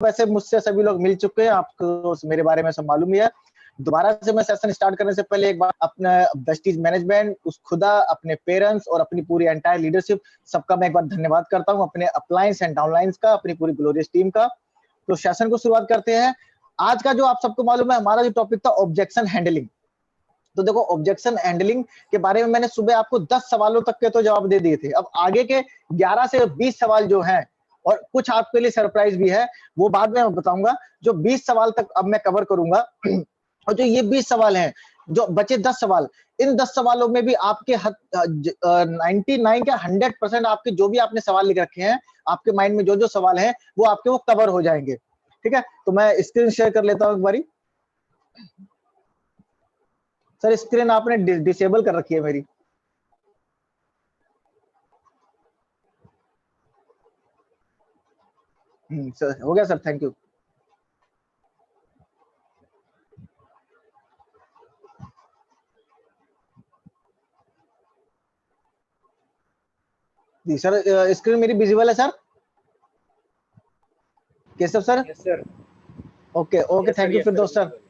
वैसे मुझसे सभी लोग मिल चुके हैं, आपको मेरे बारे में सब मालूम ही है। दोबारा से मैं सेशन स्टार्ट करने से पहले एक बार अपना वेस्टीज मैनेजमेंट, उस खुदा, अपने पेरेंट्स और अपनी पूरी एंटायर लीडरशिप सबका मैं एक बार धन्यवाद करता हूं, अपने अपलाइंस एंड डाउनलाइंस का, अपनी पूरी ग्लोरियस टीम का। तो सेशन को शुरुआत करते हैं। आज का जो आप सबको मालूम है, हमारा जो टॉपिक था ऑब्जेक्शन हैंडलिंग। तो देखो, ऑब्जेक्शन हैंडलिंग के बारे में मैंने सुबह आपको 10 सवालों तक के तो जवाब दे दिए थे। अब आगे के 11 से 20 सवाल जो हैं, और कुछ आपके लिए सरप्राइज भी है, वो बाद में मैं बताऊंगा। जो 20 सवाल तक अब मैं कवर करूंगा और जो ये 20 सवाल हैं, जो बचे 10 सवाल, इन 10 सवालों में भी आपके 99 या 100% आपके जो भी आपने सवाल लिख रखे हैं, आपके माइंड में जो जो सवाल हैं, वो आपके वो कवर हो जाएंगे। ठीक है, तो मैं स्क्रीन शेयर कर लेता हूं एक बारी। सर, स्क्रीन आपने डिसेबल कर रखी है मेरी। सर हो गया सर, थैंक यू। जी सर, स्क्रीन मेरी विजिबल है sir? Keshav sir? Yes sir. Okay okay, thank you फिर दोस्त सर।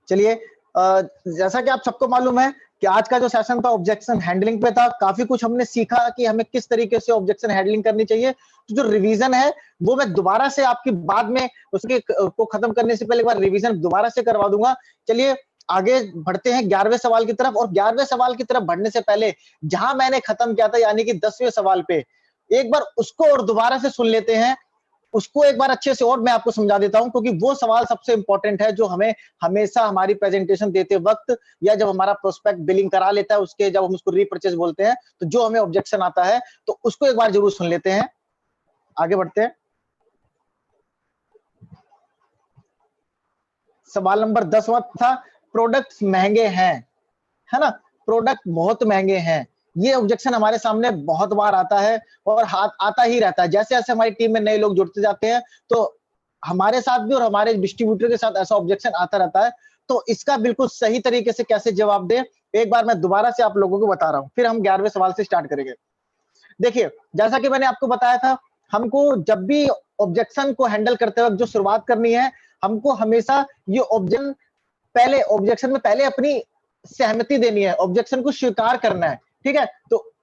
चलिए, जैसा कि आप सबको मालूम है कि आज का जो सेशन था ऑब्जेक्शन हैंडलिंग पे था। काफी कुछ हमने सीखा कि हमें किस तरीके से ऑब्जेक्शन हैंडलिंग करनी चाहिए। तो जो रिवीजन है वो मैं दोबारा से आपकी बाद में उसके को खत्म करने से पहले एक बार रिवीजन दोबारा से करवा दूंगा। चलिए आगे बढ़ते हैं 11वें सवाल की तरफ। और 11वें सवाल की तरफ बढ़ने से पहले जहां मैंने खत्म किया था, यानी कि 10वें सवाल पे, एक बार उसको और दोबारा से सुन लेते हैं। उसको एक बार अच्छे से और मैं आपको समझा देता हूं, क्योंकि वो सवाल सबसे इंपॉर्टेंट है, जो हमें हमेशा हमारी प्रेजेंटेशन देते वक्त या जब हमारा प्रोस्पेक्ट बिलिंग करा लेता है, उसके जब हम उसको रीपरचेज बोलते हैं, तो जो हमें ऑब्जेक्शन आता है, तो उसको एक बार जरूर सुन लेते हैं। आगे बढ़ते हैं। सवाल नंबर 10 था, प्रोडक्ट्स महंगे हैं, है ना? प्रोडक्ट बहुत महंगे हैं। ये ऑब्जेक्शन हमारे सामने बहुत बार आता है और आता ही रहता है। जैसे जैसे हमारी टीम में नए लोग जुड़ते जाते हैं, तो हमारे साथ भी और हमारे डिस्ट्रीब्यूटर के साथ ऐसा ऑब्जेक्शन आता रहता है। तो इसका बिल्कुल सही तरीके से कैसे जवाब दें, एक बार मैं दोबारा से आप लोगों को बता रहा हूं, फिर हम 11वें सवाल से स्टार्ट करेंगे। देखिए, जैसा कि मैंने आपको बताया था, हमको जब भी ऑब्जेक्शन को हैंडल करते वक्त जो शुरुआत करनी है, हमको हमेशा ये ऑब्जेक्शन में पहले अपनी सहमति देनी है, ऑब्जेक्शन को स्वीकार करना है। ठीक है, तो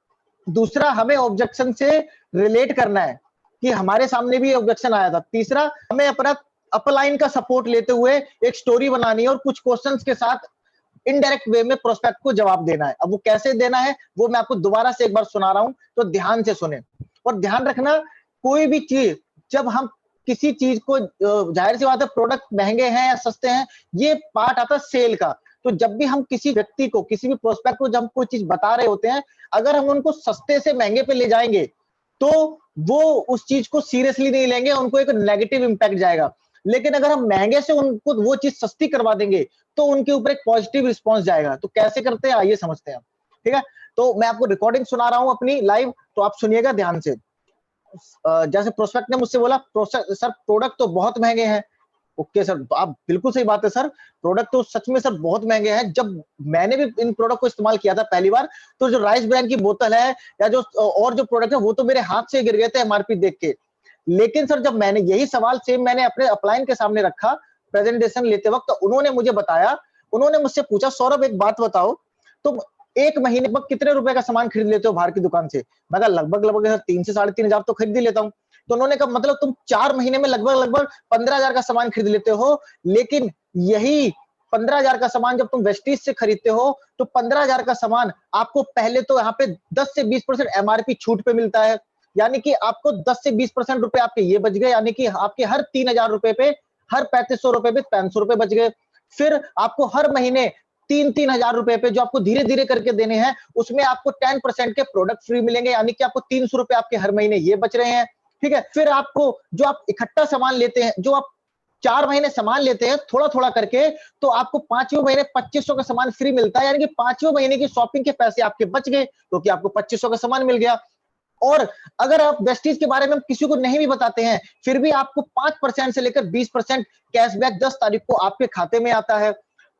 दूसरा, हमें ऑब्जेक्शन से रिलेट करना है कि हमारे सामने भी ऑब्जेक्शन आया था। तीसरा, हमें अपना अपलाइन का सपोर्ट लेते हुए एक स्टोरी बनानी है और कुछ क्वेश्चंस के साथ इनडायरेक्ट वे में प्रोस्पेक्ट को जवाब देना है। अब वो कैसे देना है वो मैं आपको दोबारा से एक बार सुना रहा हूं, तो ध्यान से सुने। और ध्यान रखना, कोई भी चीज जब हम किसी चीज को, जाहिर सी बात है प्रोडक्ट महंगे हैं या सस्ते हैं, ये पार्ट आता है सेल का। तो जब भी हम किसी व्यक्ति को, किसी भी प्रोस्पेक्ट को जब हम कोई चीज बता रहे होते हैं, अगर हम उनको सस्ते से महंगे पे ले जाएंगे, तो वो उस चीज को सीरियसली नहीं लेंगे, उनको एक नेगेटिव इंपैक्ट जाएगा। लेकिन अगर हम महंगे से उनको वो चीज सस्ती करवा देंगे, तो उनके ऊपर एक पॉजिटिव रिस्पॉन्स जाएगा। तो कैसे करते हैं, आइए समझते हैं। ठीक है, तो मैं आपको रिकॉर्डिंग सुना रहा हूं अपनी लाइव, तो आप सुनिएगा ध्यान से। जैसे प्रोस्पेक्ट ने मुझसे बोला, सर प्रोडक्ट तो बहुत महंगे हैं। ओके सर, आप बिल्कुल सही बात है सर, प्रोडक्ट तो सच में सर बहुत महंगे हैं। जब मैंने भी इन प्रोडक्ट को इस्तेमाल किया था पहली बार, तो जो राइस ब्रांड की बोतल है या जो और जो प्रोडक्ट है, वो तो मेरे हाथ से गिर गए थे एमआरपी देख के। लेकिन सर, जब मैंने यही सवाल सेम मैंने अपने अपलाइन के सामने रखा प्रेजेंटेशन लेते वक्त, तो उन्होंने मुझे बताया, उन्होंने मुझसे पूछा, सौरभ एक बात बताओ, तुम एक महीने में कितने रुपए का सामान खरीद लेते हो बाहर की दुकान से? मैं कहा लगभग लगभग 3 से 3.5 हजार तो खरीद ही लेता हूँ। तो उन्होंने कहा मतलब तुम 4 महीने में लगभग लगभग 15,000 का सामान खरीद लेते हो। लेकिन यही 15,000 का सामान जब तुम वेस्टीज से खरीदते हो, तो 15,000 का सामान आपको पहले तो यहाँ पे 10 से 20% एमआरपी छूट पे मिलता है। यानी कि आपको 10 से 20% रुपए आपके ये बच गए, यानी कि आपके हर 3,000 रुपए पे, हर 3500 रुपए पे 500 रुपए बच गए। फिर आपको हर महीने 3-3 हजार रुपए पे, जो आपको धीरे धीरे करके देने हैं, उसमें आपको 10% के प्रोडक्ट फ्री मिलेंगे, यानी कि आपको 300 रुपए आपके हर महीने ये बच रहे हैं। ठीक है, फिर आपको जो आप इकट्ठा सामान लेते हैं, जो आप 4 महीने सामान लेते हैं थोड़ा थोड़ा करके, तो आपको 5वें महीने 2500 का सामान फ्री मिलता है, यानी कि 5वें महीने की शॉपिंग के पैसे आपके बच गए, क्योंकि आपको 2500 का सामान मिल गया। और अगर आप वेस्टीज के बारे में किसी को नहीं भी बताते हैं, फिर भी आपको 5% से लेकर 20% कैशबैक 10 तारीख को आपके खाते में आता है।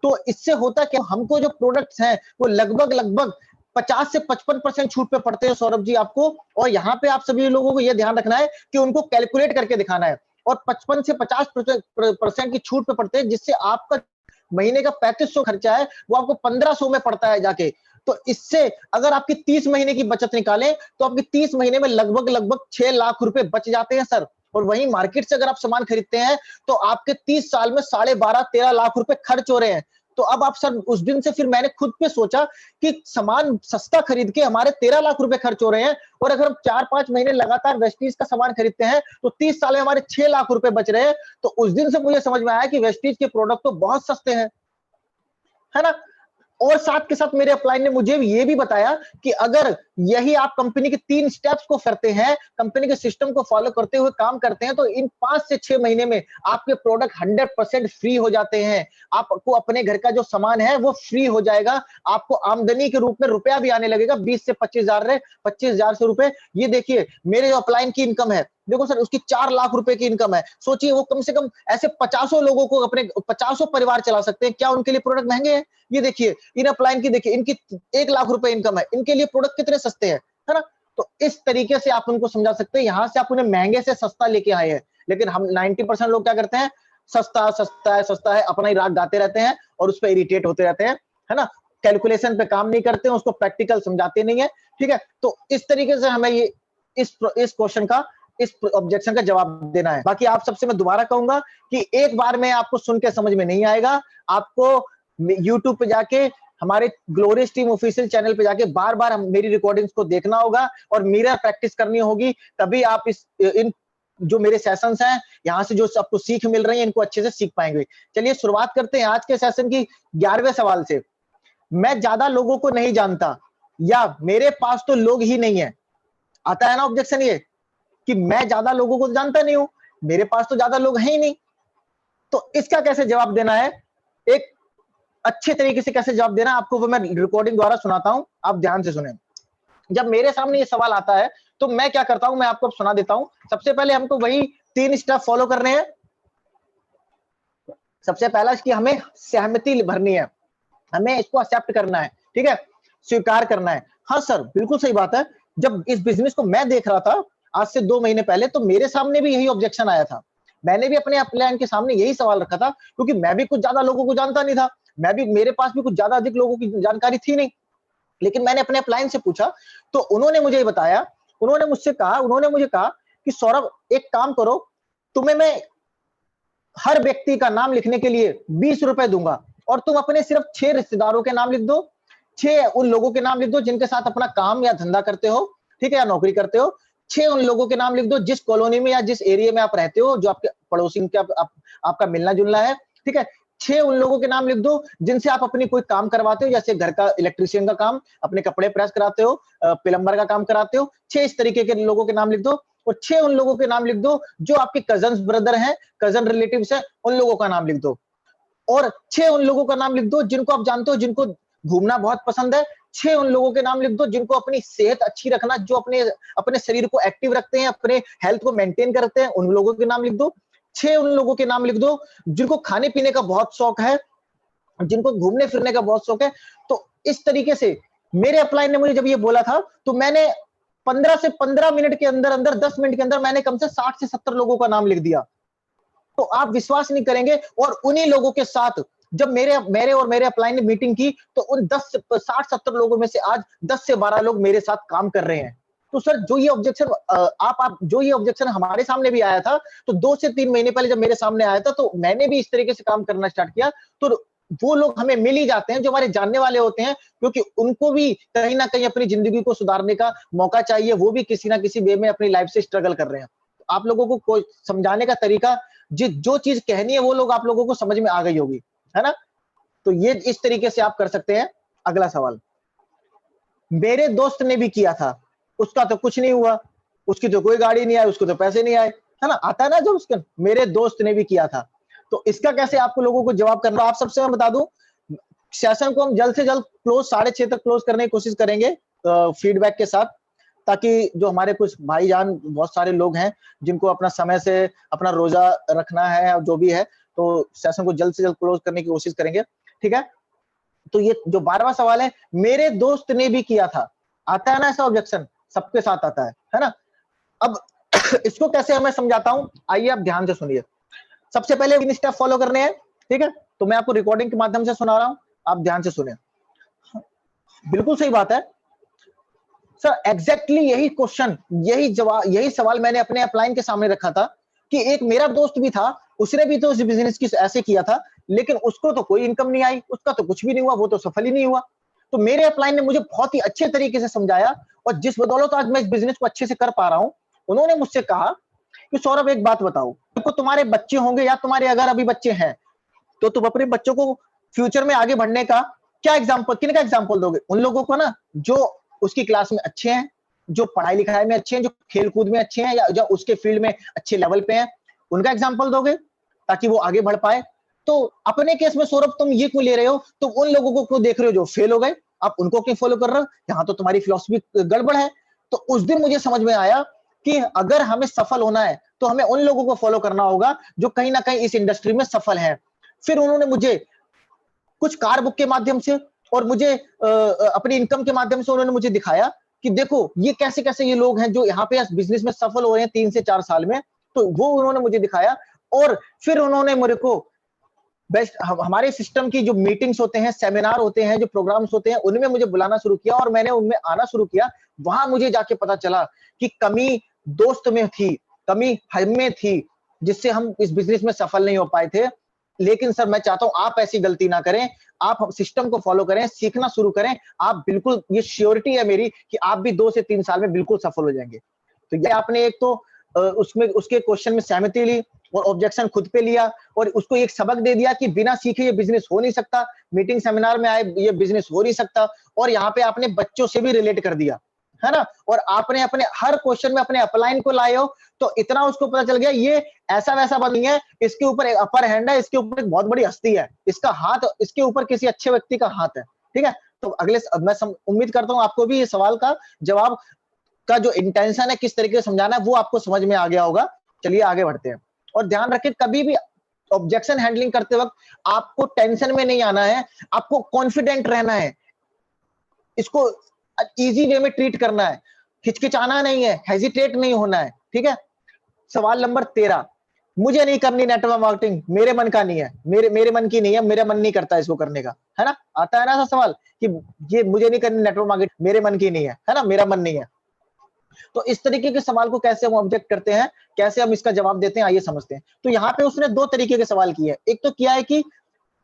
तो इससे होता क्या, हमको जो प्रोडक्ट्स हैं वो लगभग लगभग 50 से 55% छूट पे पड़ते हैं सौरभ जी आपको। और यहाँ पे आप सभी लोगों को यह ध्यान रखना है कि उनको कैलकुलेट करके दिखाना है। और 55 से 50% की छूट पे पड़ते हैं, जिससे आपका महीने का 3500 खर्चा है वो आपको 1500 में पड़ता है जाके। तो इससे अगर आपकी 30 महीने की बचत निकालें तो आपकी 30 महीने में लगभग 6 लाख रुपए बच जाते हैं सर। और वहीं मार्केट से अगर आप सामान खरीदते हैं तो आपके 30 साल में 12.5-13 लाख रुपए खर्च हो रहे हैं। तो अब आप सर, उस दिन से फिर मैंने खुद पे सोचा कि सामान सस्ता खरीद के हमारे 13 लाख रुपए खर्च हो रहे हैं, और अगर हम 4-5 महीने लगातार वेस्टीज का सामान खरीदते हैं तो 30 साल में हमारे 6 लाख रुपए बच रहे हैं। तो उस दिन से मुझे समझ में आया कि वेस्टीज के प्रोडक्ट तो बहुत सस्ते हैं, है ना। और साथ के साथ मेरे अपलाइन ने मुझे ये भी बताया कि अगर यही आप कंपनी के 3 स्टेप्स को करते हैं, कंपनी के सिस्टम को फॉलो करते हुए काम करते हैं, तो इन 5 से 6 महीने में आपके प्रोडक्ट 100% फ्री हो जाते हैं। आपको अपने घर का जो सामान है वो फ्री हो जाएगा। आपको आमदनी के रूप में रुपया भी आने लगेगा, 20 से 25,000 से रुपए। ये देखिए मेरे जो अपलाइन की इनकम है, देखो सर, उसकी 4 लाख रुपए की इनकम है। सोचिए वो कम से कम ऐसे 50 लोगों को, अपने 50 परिवार चला सकते हैं। क्या उनके लिए प्रोडक्ट महंगे हैं? ये देखिए इन अपलाइन की, देखिए इनकी 1 लाख रुपए इनकम है, इनके लिए प्रोडक्ट कितने सस्ते हैं, है ना। तो इस तरीके से आप उनको समझा सकते हैं। यहां से आप उन्हें महंगे से सस्ता लेके आए हैं, लेकिन हम 90% लोग क्या करते हैं, सस्ता सस्ता है सस्ता है, अपना ही राग गाते रहते हैं और उस पर इरिटेट होते रहते हैं, है ना। कैलकुलेशन पे काम नहीं करते हैं, उसको प्रैक्टिकल समझाते नहीं है, ठीक है। तो इस तरीके से हमें ये इस क्वेश्चन का, इस ऑब्जेक्शन का जवाब देना है। बाकी आप सबसे मैं दोबारा कहूंगा कि एक बार में आपको सुन के समझ में नहीं आएगा, आपको YouTube पे जाके, हमारे ग्लोरियस टीम ऑफिशियल चैनल पे जाके बार बार मेरी रिकॉर्डिंग्स को देखना होगा और मिरर प्रैक्टिस करनी होगी, तभी आप इन जो मेरे सेशंस हैं, यहाँ से जो आपको सीख मिल रही है, इनको अच्छे से सीख पाएंगे। चलिए शुरुआत करते हैं आज के सेशन की 11वें सवाल से। मैं ज्यादा लोगों को नहीं जानता, या मेरे पास तो लोग ही नहीं है। आता है ना ऑब्जेक्शन ये, कि मैं ज्यादा लोगों को जानता नहीं हूं, मेरे पास तो ज्यादा लोग हैं ही नहीं। तो इसका कैसे जवाब देना है, एक अच्छे तरीके से कैसे जवाब देना है, आपको वो मैं रिकॉर्डिंग द्वारा सुनाता हूं, आप ध्यान से सुने। जब मेरे सामने ये सवाल आता है तो मैं क्या करता हूं, मैं आपको सुना देता हूं। सबसे पहले हमको वही 3 स्टेप फॉलो करने हैं। सबसे पहला कि हमें सहमति भरनी है, हमें इसको एक्सेप्ट करना है, ठीक है, स्वीकार करना है। हाँ सर, बिल्कुल सही बात है। जब इस बिजनेस को मैं देख रहा था आज से 2 महीने पहले, तो मेरे सामने भी यही ऑब्जेक्शन आया था। मैंने भी अपने अपलाइन के सामने यही सवाल रखा था, क्योंकि मैं भी कुछ ज्यादा लोगों को जानता नहीं था, मेरे पास भी कुछ ज्यादा अधिक लोगों की जानकारी थी नहीं। लेकिन मैंने अपने अपलाइन से पूछा तो उन्होंने मुझे बताया, उन्होंने मुझे कहा कि सौरभ, एक काम करो, तुम्हें मैं हर व्यक्ति का नाम लिखने के लिए 20 रुपए दूंगा, और तुम अपने सिर्फ 6 रिश्तेदारों के नाम लिख दो, 6 उन लोगों के नाम लिख दो जिनके साथ अपना काम या धंधा करते हो, ठीक है, या नौकरी करते हो। 6 उन लोगों के नाम लिख दो जिस कॉलोनी में या जिस एरिया में आप रहते हो, जो आपके पड़ोसी के आपका मिलना जुलना है, ठीक है। 6 उन लोगों के नाम लिख दो जिनसे आप अपनी कोई काम करवाते हो, जैसे घर का इलेक्ट्रीशियन का काम, अपने कपड़े प्रेस कराते हो, प्लम्बर का काम कराते हो। 6 इस तरीके के लोगों के नाम लिख दो, और 6 उन लोगों के नाम लिख दो जो आपके कजन ब्रदर हैं, कजन रिलेटिव्स हैं, उन लोगों का नाम लिख दो। और 6 उन लोगों का नाम लिख दो जिनको आप जानते हो, जिनको घूमना बहुत पसंद है। 6 उन लोगों के नाम लिख दो जिनको अपनी सेहत अच्छी रखना, जो अपने अपने शरीर को एक्टिव रखते हैं, अपने हेल्थ को मेंटेन करते हैं, उन लोगों के नाम लिख दो। 6 उन लोगों के नाम लिख दो जिनको खाने पीने का बहुत शौक है, जिनको घूमने फिरने का बहुत शौक है। तो इस तरीके से मेरे अपलाइन ने मुझे जब ये बोला था, तो मैंने 15 मिनट के अंदर अंदर, 10 मिनट के अंदर मैंने कम से 60 से 70 लोगों का नाम लिख दिया। तो आप विश्वास नहीं करेंगे, और उन्हीं लोगों के साथ जब मेरे और मेरे अपलाइन ने मीटिंग की, तो उन 60-70 लोगों में से आज 10 से 12 लोग मेरे साथ काम कर रहे हैं। तो सर, जो ये ऑब्जेक्शन जो ये ऑब्जेक्शन हमारे सामने भी आया था, तो 2 से 3 महीने पहले जब मेरे सामने आया था, तो मैंने भी इस तरीके से काम करना स्टार्ट किया। तो वो लोग हमें मिल ही जाते हैं जो हमारे जानने वाले होते हैं, क्योंकि उनको भी कहीं ना कहीं अपनी जिंदगी को सुधारने का मौका चाहिए, वो भी किसी ना किसी वे में अपनी लाइफ से स्ट्रगल कर रहे हैं। तो आप लोगों को कोई समझाने का तरीका, जो चीज कहनी है वो लोग आप लोगों को समझ में आ गई होगी, है ना। तो ये इस तरीके से आप कर सकते हैं। अगला सवाल, मेरे दोस्त ने भी किया था, उसका तो कुछ नहीं हुआ, उसकी तो कोई गाड़ी नहीं आई, उसको तो पैसे नहीं आए, है ना। आता है ना, जो उसका मेरे दोस्त ने भी किया था। तो इसका कैसे आपको लोगों को जवाब करना, आप सबसे मैं बता दूं, सेशन को हम जल्द से जल्द क्लोज 6:30 तक क्लोज करने की कोशिश करेंगे, फीडबैक के साथ, ताकि जो हमारे कुछ भाईजान, बहुत सारे लोग हैं जिनको अपना समय से अपना रोजा रखना है और जो भी है, तो सेशन को जल्द से जल्द क्लोज करने की कोशिश करेंगे, ठीक है। तो ये जो 12वां सवाल है, मेरे दोस्त ने भी किया था। आता है ना ऐसा ऑब्जेक्शन, सबके साथ आता है ना? अब इसको कैसे मैं समझाता हूं, आइए आप ध्यान से सुनिए। सबसे पहले 3 स्टेप फॉलो करने हैं, ठीक है? तो मैं आपको रिकॉर्डिंग के माध्यम से सुना रहा हूं, आप ध्यान से सुने। बिल्कुल सही बात है सर, एग्जैक्टली यही क्वेश्चन, यही जवाब, यही सवाल मैंने अपने अपलाइन के सामने रखा था कि एक मेरा दोस्त भी था, उसने भी तो इस बिजनेस की ऐसे किया था, लेकिन उसको तो कोई इनकम नहीं आई, उसका तो कुछ भी नहीं हुआ, वो तो सफल ही नहीं हुआ। तो मेरे अपलाइन ने मुझे बहुत ही अच्छे तरीके से समझाया, और जिस बदौलत आज मैं इस बिजनेस को अच्छे से कर पा रहा हूं, उन्होंने मुझसे कहा कि सौरभ एक बात बताओ, देखो तुम्हारे बच्चे होंगे या तुम्हारे अगर अभी बच्चे हैं, तो तुम अपने बच्चों को फ्यूचर में आगे बढ़ने का क्या एग्जाम्पल, किन का एग्जाम्पल दोगे? उन लोगों को ना जो उसकी क्लास में अच्छे हैं, जो पढ़ाई लिखाई में अच्छे हैं, जो खेल कूद में अच्छे हैं, या जो उसके फील्ड में अच्छे लेवल पे हैं, उनका एग्जाम्पल दोगे ताकि वो आगे बढ़ पाए। तो अपने केस में सौरभ तुम ये क्यों ले रहे हो? तुम उन लोगों को क्यों देख रहे हो जो फेल हो गए, आप उनको क्यों फॉलो कर रहे हो? यहाँ तो तुम्हारी फिलॉसफी गड़बड़ है। तो उस दिन मुझे समझ में आया कि अगर हमें सफल होना है तो हमें उन लोगों को फॉलो करना होगा जो कहीं ना कहीं इस इंडस्ट्री में सफल हैं। फिर उन्होंने मुझे कुछ कार बुक के माध्यम से और मुझे अपनी इनकम के माध्यम से उन्होंने मुझे दिखाया कि देखो ये कैसे कैसे ये लोग हैं जो यहाँ पे बिजनेस में सफल हो रहे हैं 3 से 4 साल में। तो वो उन्होंने मुझे दिखाया, और फिर उन्होंने मेरे को बेस्ट हमारे सिस्टम की जो मीटिंग्स होते हैं, सेमिनार होते हैं, जो प्रोग्राम्स होते हैं, उनमें मुझे बुलाना शुरू किया और मैंने उनमें आना शुरू किया। वहां मुझे जाके पता चला कि कमी दोस्त में थी, कमी हम में थी, जिससे हम इस बिजनेस में सफल नहीं हो पाए थे। लेकिन सर मैं चाहता हूं आप ऐसी गलती ना करें, आप सिस्टम को फॉलो करें, सीखना शुरू करें। आप बिल्कुल, ये श्योरिटी है मेरी कि आप भी 2 से 3 साल में बिल्कुल सफल हो जाएंगे। तो ये आपने एक तो उसमें उसके क्वेश्चन में सहमति ली और ऑब्जेक्शन खुद पे लिया, और उसको एक सबक दे दिया कि बिना सीखे ये बिजनेस हो नहीं सकता, मीटिंग सेमिनार में आए ये बिजनेस हो नहीं सकता। और यहाँ पे आपने बच्चों से भी रिलेट कर दिया, है ना? और आपने अपने हर क्वेश्चन में अपने अपलाइन को लाए हो, तो इतना उसको पता चल गया ये ऐसा वैसा बात नहीं है, इसके ऊपर एक अपर हैंड है, इसके ऊपर एक बहुत बड़ी हस्ती है, इसका हाथ, इसके ऊपर किसी अच्छे व्यक्ति का हाथ है। ठीक है? तो अगले मैं उम्मीद करता हूं आपको भी ये सवाल का जवाब का जो इंटेंशन है, किस तरीके से समझाना है, वो आपको समझ में आ गया होगा। चलिए आगे बढ़ते हैं। और ध्यान रखें, कभी भी ऑब्जेक्शन हैंडलिंग करते वक्त आपको टेंशन में नहीं आना है, आपको कॉन्फिडेंट रहना है, इसको इजी वे में ट्रीट करना है, हिचकिचाना नहीं है, हेजिटेट नहीं होना है। ठीक है? सवाल नंबर 13, मुझे नहीं करनी नेटवर्क मार्केटिंग, मेरे मन का नहीं है, मेरे मन की नहीं है, मेरा मन नहीं करता इसको करने का, है ना? आता है ना ऐसा सवाल कि ये मुझे नहीं करनी नेटवर्क मार्केटिंग, मेरे मन की नहीं है ना? मेरा मन नहीं है। तो इस तरीके के सवाल को कैसे हम ऑब्जेक्ट करते हैं, कैसे हम इसका जवाब देते हैं, आइए समझते हैं। तो यहाँ पे उसने 2 तरीके के सवाल किए हैं। एक तो किया है कि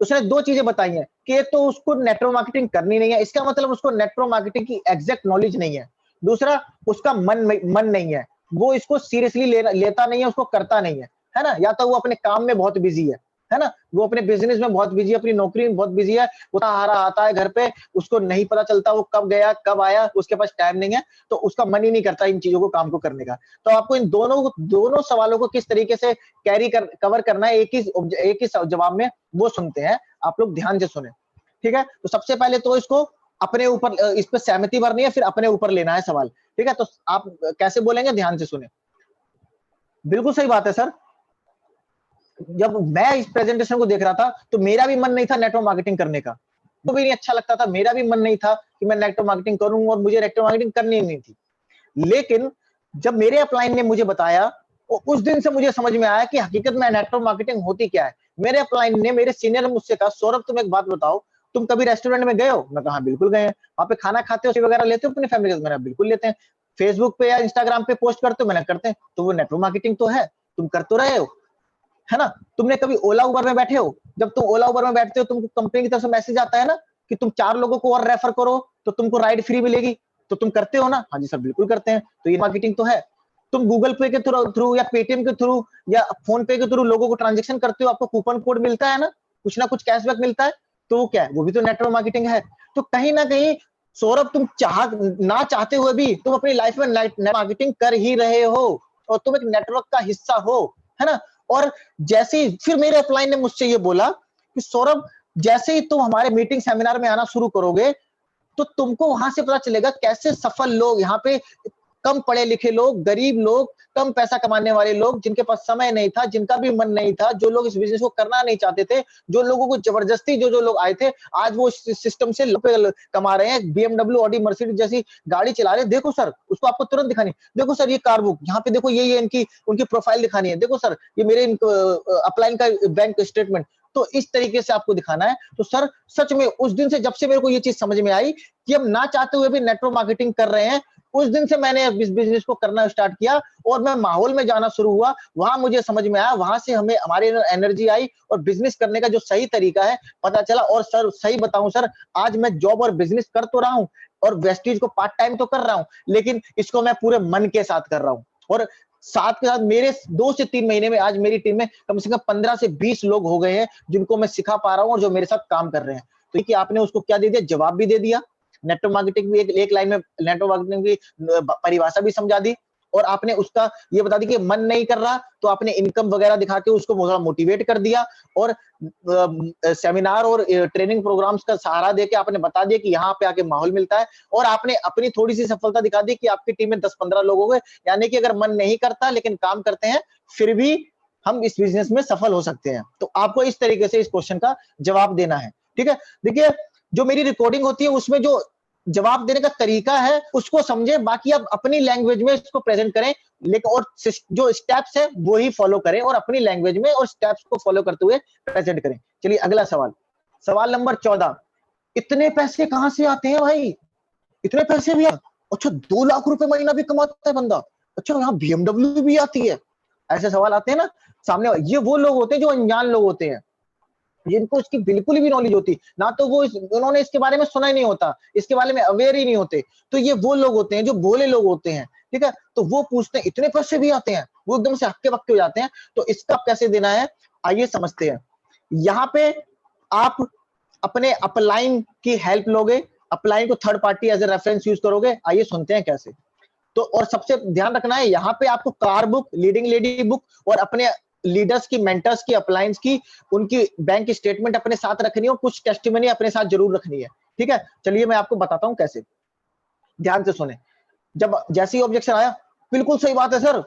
उसने 2 चीजें बताई हैं कि एक तो उसको नेटवर्क मार्केटिंग करनी नहीं है, इसका मतलब उसको नेटवर्क मार्केटिंग की एग्जैक्ट नॉलेज नहीं है। दूसरा, उसका मन नहीं है, वो इसको सीरियसली लेता नहीं है, उसको करता नहीं है ना? या तो वो अपने काम में बहुत बिजी है ना? वो अपने बिजनेस में बहुत बिजी है, अपनी नौकरी में बहुत बिजी है, वो हारा आता है घर पे, उसको नहीं पता चलता वो कब गया कब आया, उसके पास टाइम नहीं है, तो उसका मन ही नहीं करता इन चीजों को, काम को करने का। तो आपको इन दोनों सवालों को किस तरीके से कवर करना है एक ही जवाब में, वो सुनते हैं। आप लोग ध्यान से सुने, ठीक है? तो सबसे पहले तो इसको अपने ऊपर, इस पर सहमति भरनी है, फिर अपने ऊपर लेना है सवाल। ठीक है? तो आप कैसे बोलेंगे, ध्यान से सुने। बिल्कुल सही बात है सर। जब मैं इस प्रेजेंटेशन को देख रहा था तो मेरा भी मन नहीं था नेटवर्क मार्केटिंग करने का, तो भी नहीं अच्छा लगता था, मेरा भी मन नहीं था कि मैं नेटवर्क मार्केटिंग करूं, और मुझे नेटवर्क मार्केटिंग करनी ही नहीं थी। लेकिन जब मेरे अपलाइन ने मुझे बताया, और उस दिन से मुझे समझ में आया कि हकीकत में नेटवर्क मार्केटिंग होती क्या है। मेरे अपलाइन ने, मेरे सीनियर ने मुझसे कहा, सौरभ तुम एक बात बताओ, तुम कभी रेस्टोरेंट में गए हो? मैं कहा बिल्कुल गए हैं। वहां पे खाना खाते हो, वगैरह लेते हो अपनी फैमिली के साथ? मैंने बिल्कुल लेते हैं। फेसबुक पे या इंस्टाग्राम पे पोस्ट करते हो? मैंने करते हैं। तो वो नेटवर्क मार्केटिंग तो है, तुम कर तो रहे हो, है ना? तुमने कभी ओला उबर में बैठे हो? जब तुम ओला उबर में बैठते हो, तुमको कंपनी की तरफ से मैसेज आता है ना कि तुम 4 लोगों को और रेफर करो तो तुमको राइड फ्री मिलेगी, तो तुम करते हो ना? हाँ जी सर, बिल्कुल करते हैं। तो ये मार्केटिंग तो है। तुम गूगल पे के थ्रू या पेटीएम के थ्रू या फोन पे के थ्रू लोगों को ट्रांजेक्शन करते हो, आपको कूपन कोड मिलता है ना, कुछ ना कुछ कैशबैक मिलता है, तो वो क्या है? वो भी तो नेटवर्क मार्केटिंग है। तो कहीं ना कहीं सौरभ, तुम ना चाहते हुए भी तुम अपनी लाइफ में मार्केटिंग कर ही रहे हो, और तुम एक नेटवर्क का हिस्सा हो, है ना? और जैसे ही फिर मेरे अपलाइन ने मुझसे ये बोला कि सौरभ, जैसे ही तुम हमारे मीटिंग सेमिनार में आना शुरू करोगे, तो तुमको वहां से पता चलेगा कैसे सफल लोग यहाँ पे कम पढ़े लिखे लोग, गरीब लोग, कम पैसा कमाने वाले लोग, जिनके पास समय नहीं था, जिनका भी मन नहीं था, जो लोग इस बिजनेस को करना नहीं चाहते थे, जो लोगों को जबरदस्ती जो लोग आए थे, आज वो सिस्टम से कमा रहे हैं, बीएमडब्ल्यू, ऑडी, मर्सिडीज जैसी गाड़ी चला रहे हैं। देखो सर, उसको आपको तुरंत दिखानी, देखो सर ये कार बुक, यहाँ पे देखो ये इनकी उनकी प्रोफाइल दिखानी है, देखो सर ये मेरे अपलाइन का बैंक स्टेटमेंट। तो इस तरीके से आपको दिखाना है। तो सर सच में उस दिन से, जब से मेरे को ये चीज समझ में आई कि हम ना चाहते हुए भी नेटवर्क मार्केटिंग कर रहे हैं, उस दिन से मैंने इस बिजनेस को करना स्टार्ट किया और मैं माहौल में जाना शुरू हुआ। वहां मुझे समझ में आया, वहां से हमें हमारे एनर्जी आई और बिजनेस करने का जो सही तरीका है पता चला। और सर सही बताऊं सर, आज मैं जॉब और बिजनेस कर तो रहा हूं और वेस्टीज को पार्ट टाइम तो कर रहा हूं, लेकिन इसको मैं पूरे मन के साथ कर रहा हूं। और साथ के साथ मेरे 2 से 3 महीने में आज मेरी टीम में कम से कम 15 से 20 लोग हो गए हैं, जिनको मैं सिखा पा रहा हूं और जो मेरे साथ काम कर रहे हैं। तो कि आपने उसको क्या दे दिया, जवाब भी दे दिया, नेटवर्क मार्केटिंग भी एक लाइन में नेटवर्क मार्केटिंग की परिभाषा भी समझा दी, और आपने उसका ये बता दी कि मन नहीं कर रहा तो आपने इनकम वगैरह दिखा के उसको थोड़ा मोटिवेट कर दिया, और सेमिनार और ट्रेनिंग प्रोग्राम्स का सहारा देके आपने बता दिया कि यहाँ पे आके माहौल मिलता है। और आपने अपनी थोड़ी सी सफलता दिखा दी कि आपकी टीम में 10-15 लोग हो गए, यानी कि अगर मन नहीं करता लेकिन काम करते हैं, फिर भी हम इस बिजनेस में सफल हो सकते हैं। तो आपको इस तरीके से इस क्वेश्चन का जवाब देना है। ठीक है, देखिए जो मेरी रिकॉर्डिंग होती है उसमें जो जवाब देने का तरीका है उसको समझे, बाकी आप अपनी लैंग्वेज में इसको प्रेजेंट करें, लेकिन और जो स्टेप्स है वो ही फॉलो करें और अपनी लैंग्वेज में और स्टेप्स को फॉलो करते हुए प्रेजेंट करें। चलिए अगला सवाल, सवाल नंबर 14, इतने पैसे कहां से आते हैं भाई, इतने पैसे भी अच्छा 2 लाख रुपए महीना भी कमाता है बंदा, अच्छा यहाँ बीएमडब्ल्यू भी आती है, ऐसे सवाल आते हैं ना सामने। ये वो लोग होते हैं जो अनजान लोग होते हैं, जिनको इसकी बिल्कुल भी नॉलेज होती ना, तो वो उन्होंने इसके बारे में सुना ही नहीं होता, इसके बारे में अवेयर ही नहीं होते। तो ये वो लोग होते हैं जो भोले लोग होते हैं। ठीक है, तो वो पूछते हैं इतने पैसे भी आते हैं, वो एकदम से हक्के बक्के हो जाते हैं। तो इसका कैसे देना है आइए समझते हैं। यहाँ पे आप अपने अपलाइन की हेल्प लोगे, अपलाइन को third party as a reference use करोगे। आइए सुनते हैं कैसे। तो और सबसे ध्यान रखना है, यहाँ पे आपको car book, leading lady book और अपने लीडर्स की, मेंटर्स की, अपलाइंस की, उनकी बैंक स्टेटमेंट अपने साथ रखनी है और कुछ टेस्टिमनी अपने साथ जरूर रखनी है। ठीक है, चलिए मैं आपको बताता हूं कैसे, ध्यान से सुने। जब जैसे ही ऑब्जेक्शन आया, बिल्कुल सही बात है सर,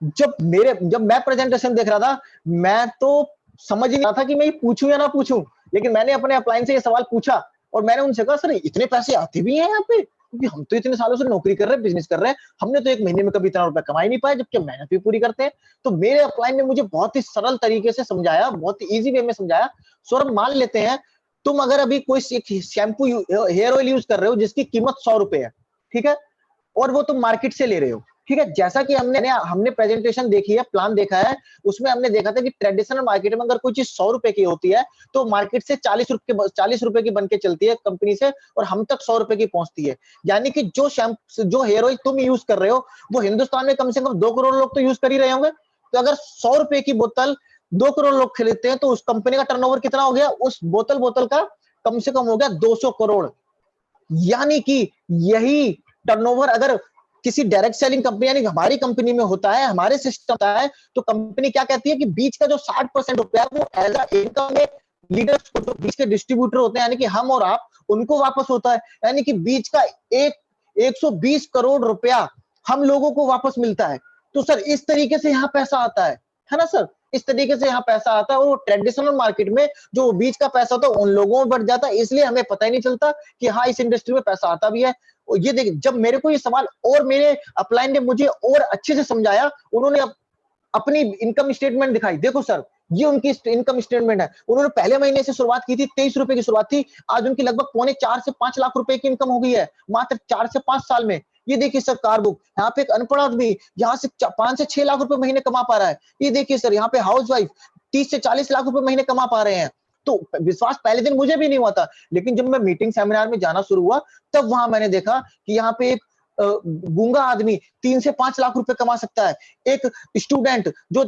जब मैं प्रेजेंटेशन देख रहा था, मैं तो समझ नहीं रहा था कि मैं ये पूछूं या ना पूछूं, लेकिन मैंने अपने अपलाइन से ये सवाल पूछा और मैंने उनसे कहा सर इतने पैसे आते भी हैं यहाँ पे, क्योंकि हम तो इतने सालों से नौकरी कर रहे हैं, बिजनेस कर रहे हैं, हमने तो एक महीने में कभी इतना रुपया कमा ही नहीं पाया, जबकि मेहनत भी पूरी करते हैं। तो मेरे अपलाइन ने मुझे बहुत ही सरल तरीके से समझाया, बहुत ही इजी वे में समझाया। सौरभ मान लेते हैं तुम अगर अभी कोई शैम्पू, हेयर ऑयल यूज कर रहे हो जिसकी कीमत 100 रुपए है, ठीक है, और वो तुम मार्केट से ले रहे हो। ठीक है, जैसा कि हमने प्रेजेंटेशन देखी है, प्लान देखा है, उसमें हमने देखा था कि ट्रेडिशनल मार्केट में अगर कोई चीज 100 रुपए की होती है तो मार्केट से 40 रुपए की बन के चलती है कंपनी से, और हम तक 100 रुपए की पहुंचती है। यानी कि जो हेयर ऑयल तुम यूज कर रहे हो वो हिंदुस्तान में कम से कम 2 करोड़ लोग तो यूज कर ही रहे होंगे। तो अगर 100 रुपए की बोतल 2 करोड़ लोग खरीदते हैं तो उस कंपनी का टर्नओवर कितना हो गया, उस बोतल का कम से कम हो गया 200 करोड़। यानी कि यही टर्नओवर अगर किसी डायरेक्ट सेलिंग कंपनी यानी हमारी कंपनी में होता है, हमारे सिस्टम होता है, तो कंपनी क्या कहती है कि बीच का जो 60% रुपया है वो एज अ इनकम में लीडर्स को, जो बीच के डिस्ट्रीब्यूटर होते हैं यानी कि हम और आप, उनको वापस होता है। यानी कि बीच का 120 करोड़ रुपया हम लोगों को वापस मिलता है। तो सर इस तरीके से यहाँ पैसा आता है ना सर, इस तरीके से यहाँ पैसा आता है। और ट्रेडिशनल मार्केट में जो बीच का पैसा होता है उन लोगों में बढ़ जाता है, इसलिए हमें पता ही नहीं चलता कि हाँ इस इंडस्ट्री में पैसा आता भी है। और ये देखिए, जब मेरे को ये सवाल और मेरे अपलाइन ने मुझे और अच्छे से समझाया, उन्होंने अपनी इनकम स्टेटमेंट दिखाई, देखो सर ये उनकी इनकम स्टेटमेंट है। उन्होंने पहले महीने से शुरुआत की थी, 23 रुपए की शुरुआत थी, आज उनकी लगभग 4.25 से 5 लाख रुपए की इनकम हो गई है मात्र 4 से 5 साल में। ये देखिए सर कार बुक, यहाँ पे एक अनपढ़ आदमी यहाँ से 5 से 6 लाख रुपए महीने कमा पा रहा है। ये देखिए सर यहाँ पे हाउस वाइफ 30 से 40 लाख रुपए महीने कमा पा रहे हैं। तो विश्वास पहले दिन मुझे भी नहीं हुआ था, लेकिन जब मैं मीटिंग सेमिनार में जाना शुरू हुआ तब वहां मैंने देखा कि यहाँ पे एक गूंगा आदमी 3 से 5 लाख रुपए कमा सकता है। एक स्टूडेंट जो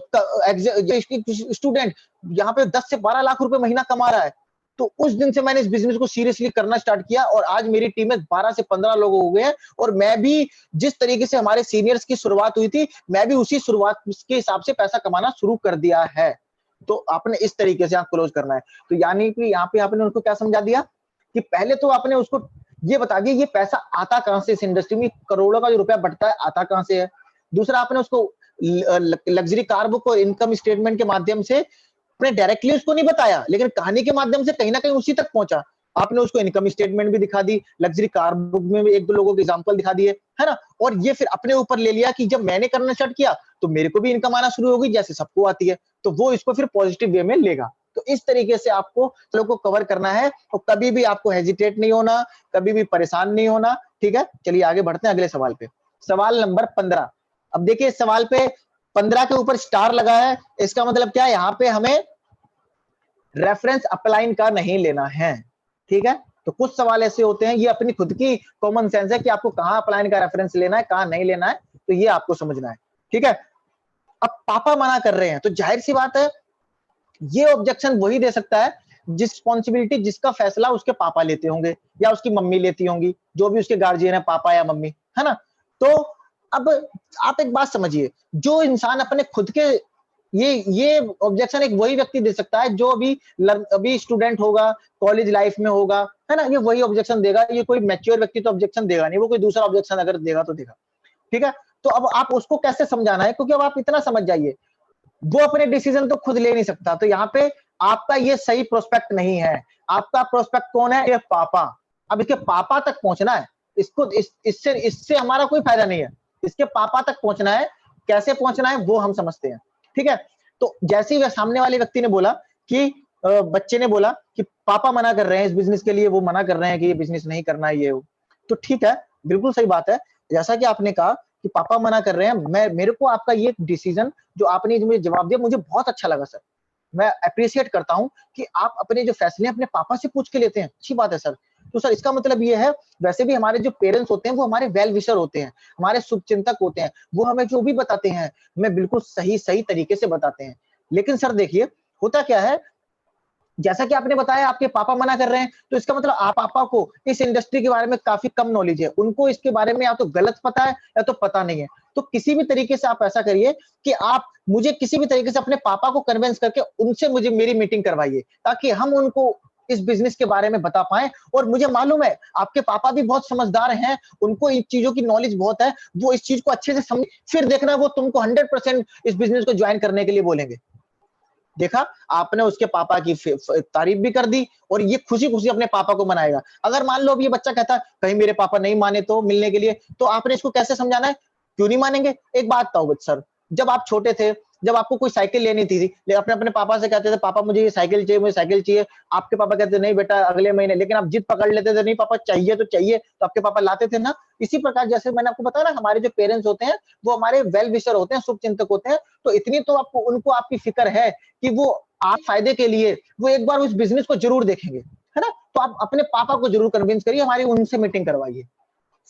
स्टूडेंट यहाँ पे 10 से 12 लाख रुपए महीना कमा रहा है। तो उस दिन से मैंने इस बिजनेस को सीरियसली करना स्टार्ट किया और आज मेरी टीम में 12 से 15 लोग हो गए हैं। और मैं भी जिस तरीके से हमारे सीनियर्स की शुरुआत हुई थी, मैं भी उसी शुरुआत के हिसाब से पैसा कमाना शुरू कर दिया है। तो आपने इस तरीके से यहाँ क्लोज करना है। तो यानी कि यहाँ पे आपने उनको क्या समझा दिया कि पहले तो आपने उसको ये बता दिए ये पैसा आता कहां से, इस इंडस्ट्री में करोड़ों का जो रुपया बढ़ता है आता कहां से है। दूसरा आपने उसको लग्जरी कार बुक और इनकम स्टेटमेंट के माध्यम से आपने डायरेक्टली उसको नहीं बताया, लेकिन कहानी के माध्यम से कहीं ना कहीं उसी तक पहुंचा। आपने उसको इनकम स्टेटमेंट भी दिखा दी, लग्जरी कार बुक में भी एक दो लोगों के एग्जांपल दिखा दिए, है ना। और ये फिर अपने ऊपर ले लिया कि जब मैंने करना स्टार्ट किया तो मेरे को भी इनकम आना शुरू हो गई जैसे सबको आती है, तो वो इसको फिर पॉजिटिव वे में लेगा। तो इस तरीके से आपको चलो को कवर करना है, और कभी भी आपको हेजिटेट नहीं होना, कभी भी परेशान नहीं होना, ठीक है। चलिए आगे बढ़ते हैं अगले सवाल पे। सवाल नंबर 15। अब देखिए इस सवाल पे 15 के ऊपर स्टार लगा है, इसका मतलब क्या है, यहाँ पे हमें रेफरेंस अपलाइन का नहीं लेना है, ठीक है। तो कुछ सवाल ऐसे होते हैं, ये अपनी खुद की कॉमन सेंस है कि आपको कहां अपलाइन का रेफरेंस लेना है, कहां नहीं लेना है, तो ये आपको समझना है, ठीक है। अब पापा मना कर रहे हैं, तो जाहिर सी बात है ये ऑब्जेक्शन वही दे सकता है जिस रिस्पॉन्सिबिलिटी, जिसका फैसला उसके पापा लेते होंगे या उसकी मम्मी लेती होंगी, जो भी उसके गार्जियन है, पापा या मम्मी, है ना। तो अब आप एक बात समझिए, जो इंसान अपने खुद के ये ऑब्जेक्शन एक वही व्यक्ति दे सकता है जो अभी स्टूडेंट होगा, कॉलेज लाइफ में होगा, है ना, ये वही ऑब्जेक्शन देगा। ये कोई मैच्योर व्यक्ति तो ऑब्जेक्शन देगा नहीं, वो कोई दूसरा ऑब्जेक्शन अगर देगा तो देगा, ठीक है। तो अब आप उसको कैसे समझाना है, क्योंकि अब आप इतना समझ जाइए, वो अपने डिसीजन तो खुद ले नहीं सकता, तो यहाँ पे आपका ये सही प्रोस्पेक्ट नहीं है। आपका प्रोस्पेक्ट कौन है, ये पापा। अब इसके पापा तक पहुंचना है, इसको इससे हमारा कोई फायदा नहीं है, इसके पापा तक पहुंचना है। कैसे पहुंचना है वो हम समझते हैं, ठीक है। तो जैसे ही सामने वाले व्यक्ति ने बोला कि बच्चे ने बोला कि पापा मना कर रहे हैं इस बिजनेस के लिए, वो मना कर रहे हैं कि ये बिजनेस नहीं करना है, ये वो, तो ठीक है, बिल्कुल सही बात है। जैसा कि आपने कहा कि पापा मना कर रहे हैं, मेरे को आपका ये डिसीजन जो आपने मुझे जवाब दिया, मुझे बहुत अच्छा लगा सर। मैं अप्रिशिएट करता हूं कि आप अपने जो फैसले अपने पापा से पूछ के लेते हैं, अच्छी बात है सर। तो सर इसका मतलब ये है, वैसे भी हमारे जो पेरेंट्स होते हैं वो हमारे वेल विशर होते हैं, हमारे शुभचिंतक होते हैं, वो हमें जो भी बताते हैं हमें बिल्कुल सही सही तरीके से बताते हैं। लेकिन सर देखिए होता क्या है, जैसा कि आपने बताया आपके पापा मना कर रहे हैं, तो इसका मतलब आप पापा को इस इंडस्ट्री के बारे में काफी कम नॉलेज है, उनको इसके बारे में या तो गलत पता है या तो पता नहीं है। तो किसी भी तरीके से आप ऐसा करिए कि आप मुझे किसी भी तरीके से अपने पापा को कन्विंस करके उनसे मुझे मेरी मीटिंग करवाइए, ताकि हम उनको इस बिजनेस के बारे में बता पाए। और मुझे मालूम है आपके पापा भी बहुत समझदार हैं, उनको इन चीजों की नॉलेज बहुत है, वो इस चीज को अच्छे से समझ, फिर देखना वो तुमको 100% इस बिजनेस को ज्वाइन करने के लिए बोलेंगे। देखा, आपने उसके पापा की तारीफ भी कर दी और ये खुशी खुशी अपने पापा को मनाएगा। अगर मान लो अब ये बच्चा कहता है कहीं मेरे पापा नहीं माने तो मिलने के लिए, तो आपने इसको कैसे समझाना है, क्यों नहीं मानेंगे। एक बात बताओ सर, जब आप छोटे थे, जब आपको कोई साइकिल लेनी थी, अपने अपने पापा से कहते थे पापा मुझे ये साइकिल चाहिए, मुझे साइकिल चाहिए, आपके पापा कहते नहीं बेटा अगले महीने, लेकिन आप जिद पकड़ लेते थे नहीं पापा चाहिए तो चाहिए, तो आपके पापा लाते थे ना। इसी प्रकार जैसे मैंने आपको बताया ना, हमारे जो पेरेंट्स होते हैं वो हमारे वेल विशर होते हैं, शुभ चिंतक होते हैं। तो इतनी तो आपको उनको आपकी फिक्र है कि वो आप फायदे के लिए वो एक बार उस बिजनेस को जरूर देखेंगे, है ना। तो आप अपने पापा को जरूर कन्विंस करिए, हमारी उनसे मीटिंग करवाइए।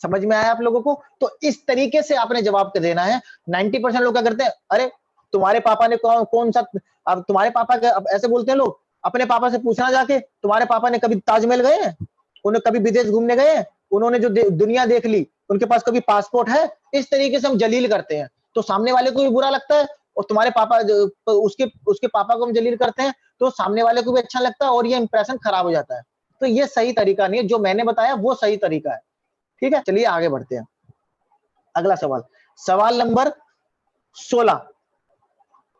समझ में आया आप लोगों को। तो इस तरीके से आपने जवाब देना है। 90% लोग क्या करते हैं, अरे तुम्हारे पापा ने कौन सा, अब तुम्हारे पापा के, अब ऐसे बोलते हैं लोग, अपने पापा से पूछना जाके तुम्हारे पापा ने कभी ताजमहल गए हैं, उन्हें कभी विदेश घूमने गए हैं, उन्होंने जो दुनिया देख ली, उनके पास कभी पासपोर्ट है। इस तरीके से हम जलील करते हैं, तो सामने वाले को भी बुरा लगता है, और तुम्हारे पापा उसके उसके पापा को हम जलील करते हैं तो सामने वाले को भी अच्छा लगता है, और ये इंप्रेशन खराब हो जाता है। तो ये सही तरीका नहीं है, जो मैंने बताया वो सही तरीका है, ठीक है। चलिए आगे बढ़ते हैं। अगला सवाल, सवाल नंबर 16।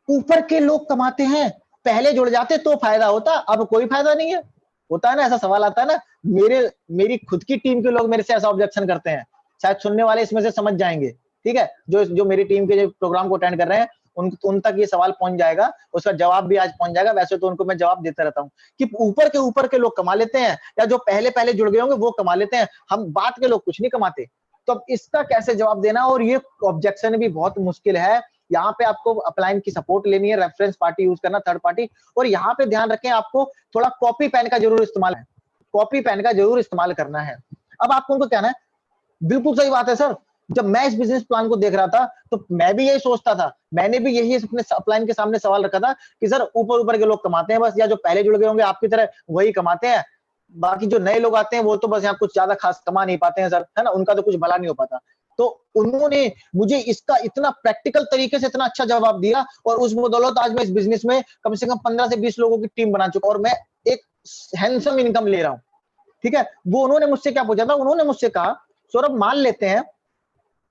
ऊपर के लोग कमाते हैं, पहले जुड़ जाते तो फायदा होता, अब कोई फायदा नहीं है। होता है ना, ऐसा सवाल आता है ना। मेरी खुद की टीम के लोग मेरे से ऐसा ऑब्जेक्शन करते हैं, शायद सुनने वाले इसमें से समझ जाएंगे, ठीक है। जो मेरी टीम के जो प्रोग्राम को अटेंड कर रहे हैं उन तक ये सवाल पहुंच जाएगा, उसका जवाब भी आज पहुंच जाएगा। वैसे तो उनको मैं जवाब देता रहता हूँ कि ऊपर के लोग कमा लेते हैं, या जो पहले पहले जुड़ गए होंगे वो कमा लेते हैं, हम बाद के लोग कुछ नहीं कमाते। तो अब इसका कैसे जवाब देना, और ये ऑब्जेक्शन भी बहुत मुश्किल है। यहाँ पे आपको अपलाइन की सपोर्ट लेनी है, रेफरेंस पार्टी यूज करना, थर्ड पार्टी। और यहाँ पे ध्यान रखें, आपको थोड़ा कॉपी पेन का जरूर इस्तेमाल है, कॉपी पेन का जरूर इस्तेमाल करना है। अब आपको उनको कहना है, बिल्कुल सही बात है सर। जब मैं इस बिजनेस प्लान को देख रहा था तो मैं भी यही सोचता था, मैंने भी यही अपने अपलाइन के सामने सवाल रखा था कि सर ऊपर के लोग कमाते हैं बस, या जो पहले जुड़ गए होंगे आपकी तरह वही कमाते हैं, बाकी जो नए लोग आते हैं वो तो बस यहाँ कुछ ज्यादा खास कमा नहीं पाते हैं सर, है ना, उनका तो कुछ भला नहीं हो पाता। तो उन्होंने मुझे इसका इतना प्रैक्टिकल तरीके से इतना अच्छा जवाब दिया, और उस बदौलत आज मैं इस बिजनेस में कम से कम 15 से 20 लोगों की टीम बना चुका, और मैं एक हैंडसम इनकम ले रहा हूँ। ठीक है, वो उन्होंने मुझसे क्या पूछा था, उन्होंने मुझसे कहा सौरभ मान लेते हैं,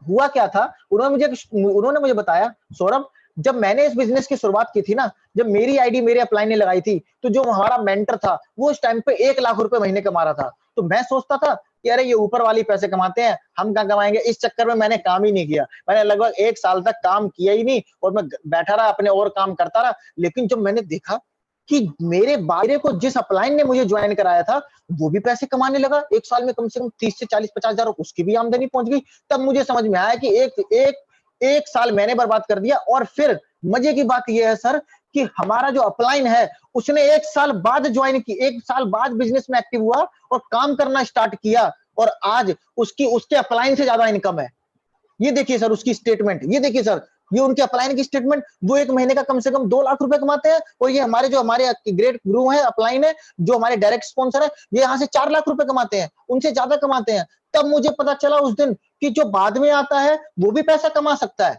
हुआ क्या था, उन्होंने मुझे बताया सौरभ, जब मैंने इस बिजनेस की शुरुआत की थी ना, जब मेरी आईडी मेरे अपलाइन ने लगाई थी, तो जो हमारा मेंटर था वो उस टाइम पे 1 लाख रुपए महीने कमा रहा था। तो मैं सोचता था कि अरे ये ऊपर वाली पैसे कमाते हैं, हम कहाँ कमाएंगे। इस चक्कर में मैंने काम ही नहीं किया, मैंने लगभग 1 साल तक काम किया ही नहीं और मैं बैठा रहा अपने और काम करता रहा। लेकिन जब मैंने देखा कि मेरे बायरे को जिस अपलाइन ने मुझे ज्वाइन कराया था वो भी पैसे कमाने लगा, 1 साल में कम से कम 30 से 40-50 हजार उसकी भी आमदनी पहुंच गई। तब मुझे समझ में आया कि एक साल मैंने बर्बाद कर दिया। और फिर मजे की बात यह है सर कि हमारा जो अपलाइन है उसने 1 साल बाद ज्वाइन की, 1 साल बाद बिजनेस में एक्टिव हुआ और काम करना स्टार्ट किया, और आज उसके अपलाइन से ज्यादा इनकम है। ये देखिए सर उसकी स्टेटमेंट, ये देखिए सर, ये उनके अपलाइन की स्टेटमेंट, वो एक महीने का कम से कम 2 लाख रुपए कमाते हैं, और ये हमारे ग्रेट गुरु है, अपलाइन है, जो हमारे डायरेक्ट स्पॉन्सर है, ये यहाँ से 4 लाख रुपए कमाते हैं, उनसे ज्यादा कमाते हैं। तब मुझे पता चला उस दिन कि जो बाद में आता है वो भी पैसा कमा सकता है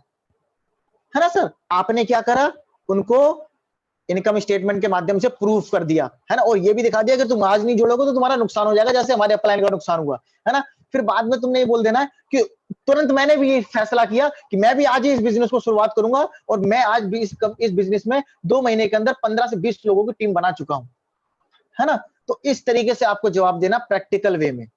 ना सर। आपने क्या करा, उनको इनकम स्टेटमेंट के माध्यम से प्रूफ कर दिया, है ना, और ये भी दिखा दिया कि तुम आज नहीं जोड़ोगे तो तुम्हारा नुकसान हो जाएगा, जैसे हमारे अपलाइन का नुकसान हुआ, है ना। फिर बाद में तुमने ये बोल देना है कि तुरंत मैंने भी ये फैसला किया कि मैं भी आज ही इस बिजनेस को शुरुआत करूंगा, और मैं आज भी इस बिजनेस में 2 महीने के अंदर 15 से 20 लोगों की टीम बना चुका हूं, है ना। तो इस तरीके से आपको जवाब देना प्रैक्टिकल वे में।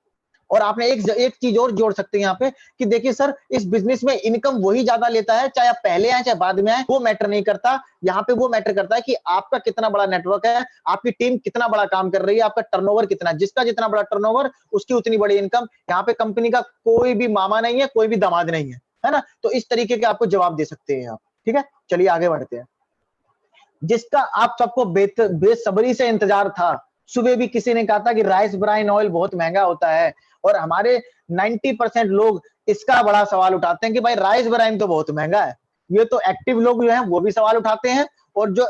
और आपने एक चीज और जोड़ सकते हैं यहाँ पे कि देखिए सर, इस बिजनेस में इनकम वही ज्यादा लेता है, चाहे आप पहले आए चाहे बाद में आए, वो मैटर नहीं करता। यहाँ पे वो मैटर करता है कि आपका कितना बड़ा नेटवर्क है, आपकी टीम कितना बड़ा काम कर रही है, आपका टर्नओवर कितना है। जिसका जितना बड़ा टर्नओवर उसकी उतनी बड़ी इनकम। यहाँ पे कंपनी का कोई भी मामा नहीं है, कोई भी दामाद नहीं है ना। तो इस तरीके के आपको जवाब दे सकते हैं आप। ठीक है, चलिए आगे बढ़ते हैं। जिसका आप सबको बेसब्री से इंतजार था, सुबह भी किसी ने कहा था कि राइस ब्राइन ऑयल बहुत महंगा होता है, और हमारे 90% लोग इसका बड़ा सवाल उठाते हैं कि भाई राइस ब्राइन तो बहुत महंगा है। ये तो एक्टिव लोग जो हैं वो भी सवाल उठाते हैं, और जो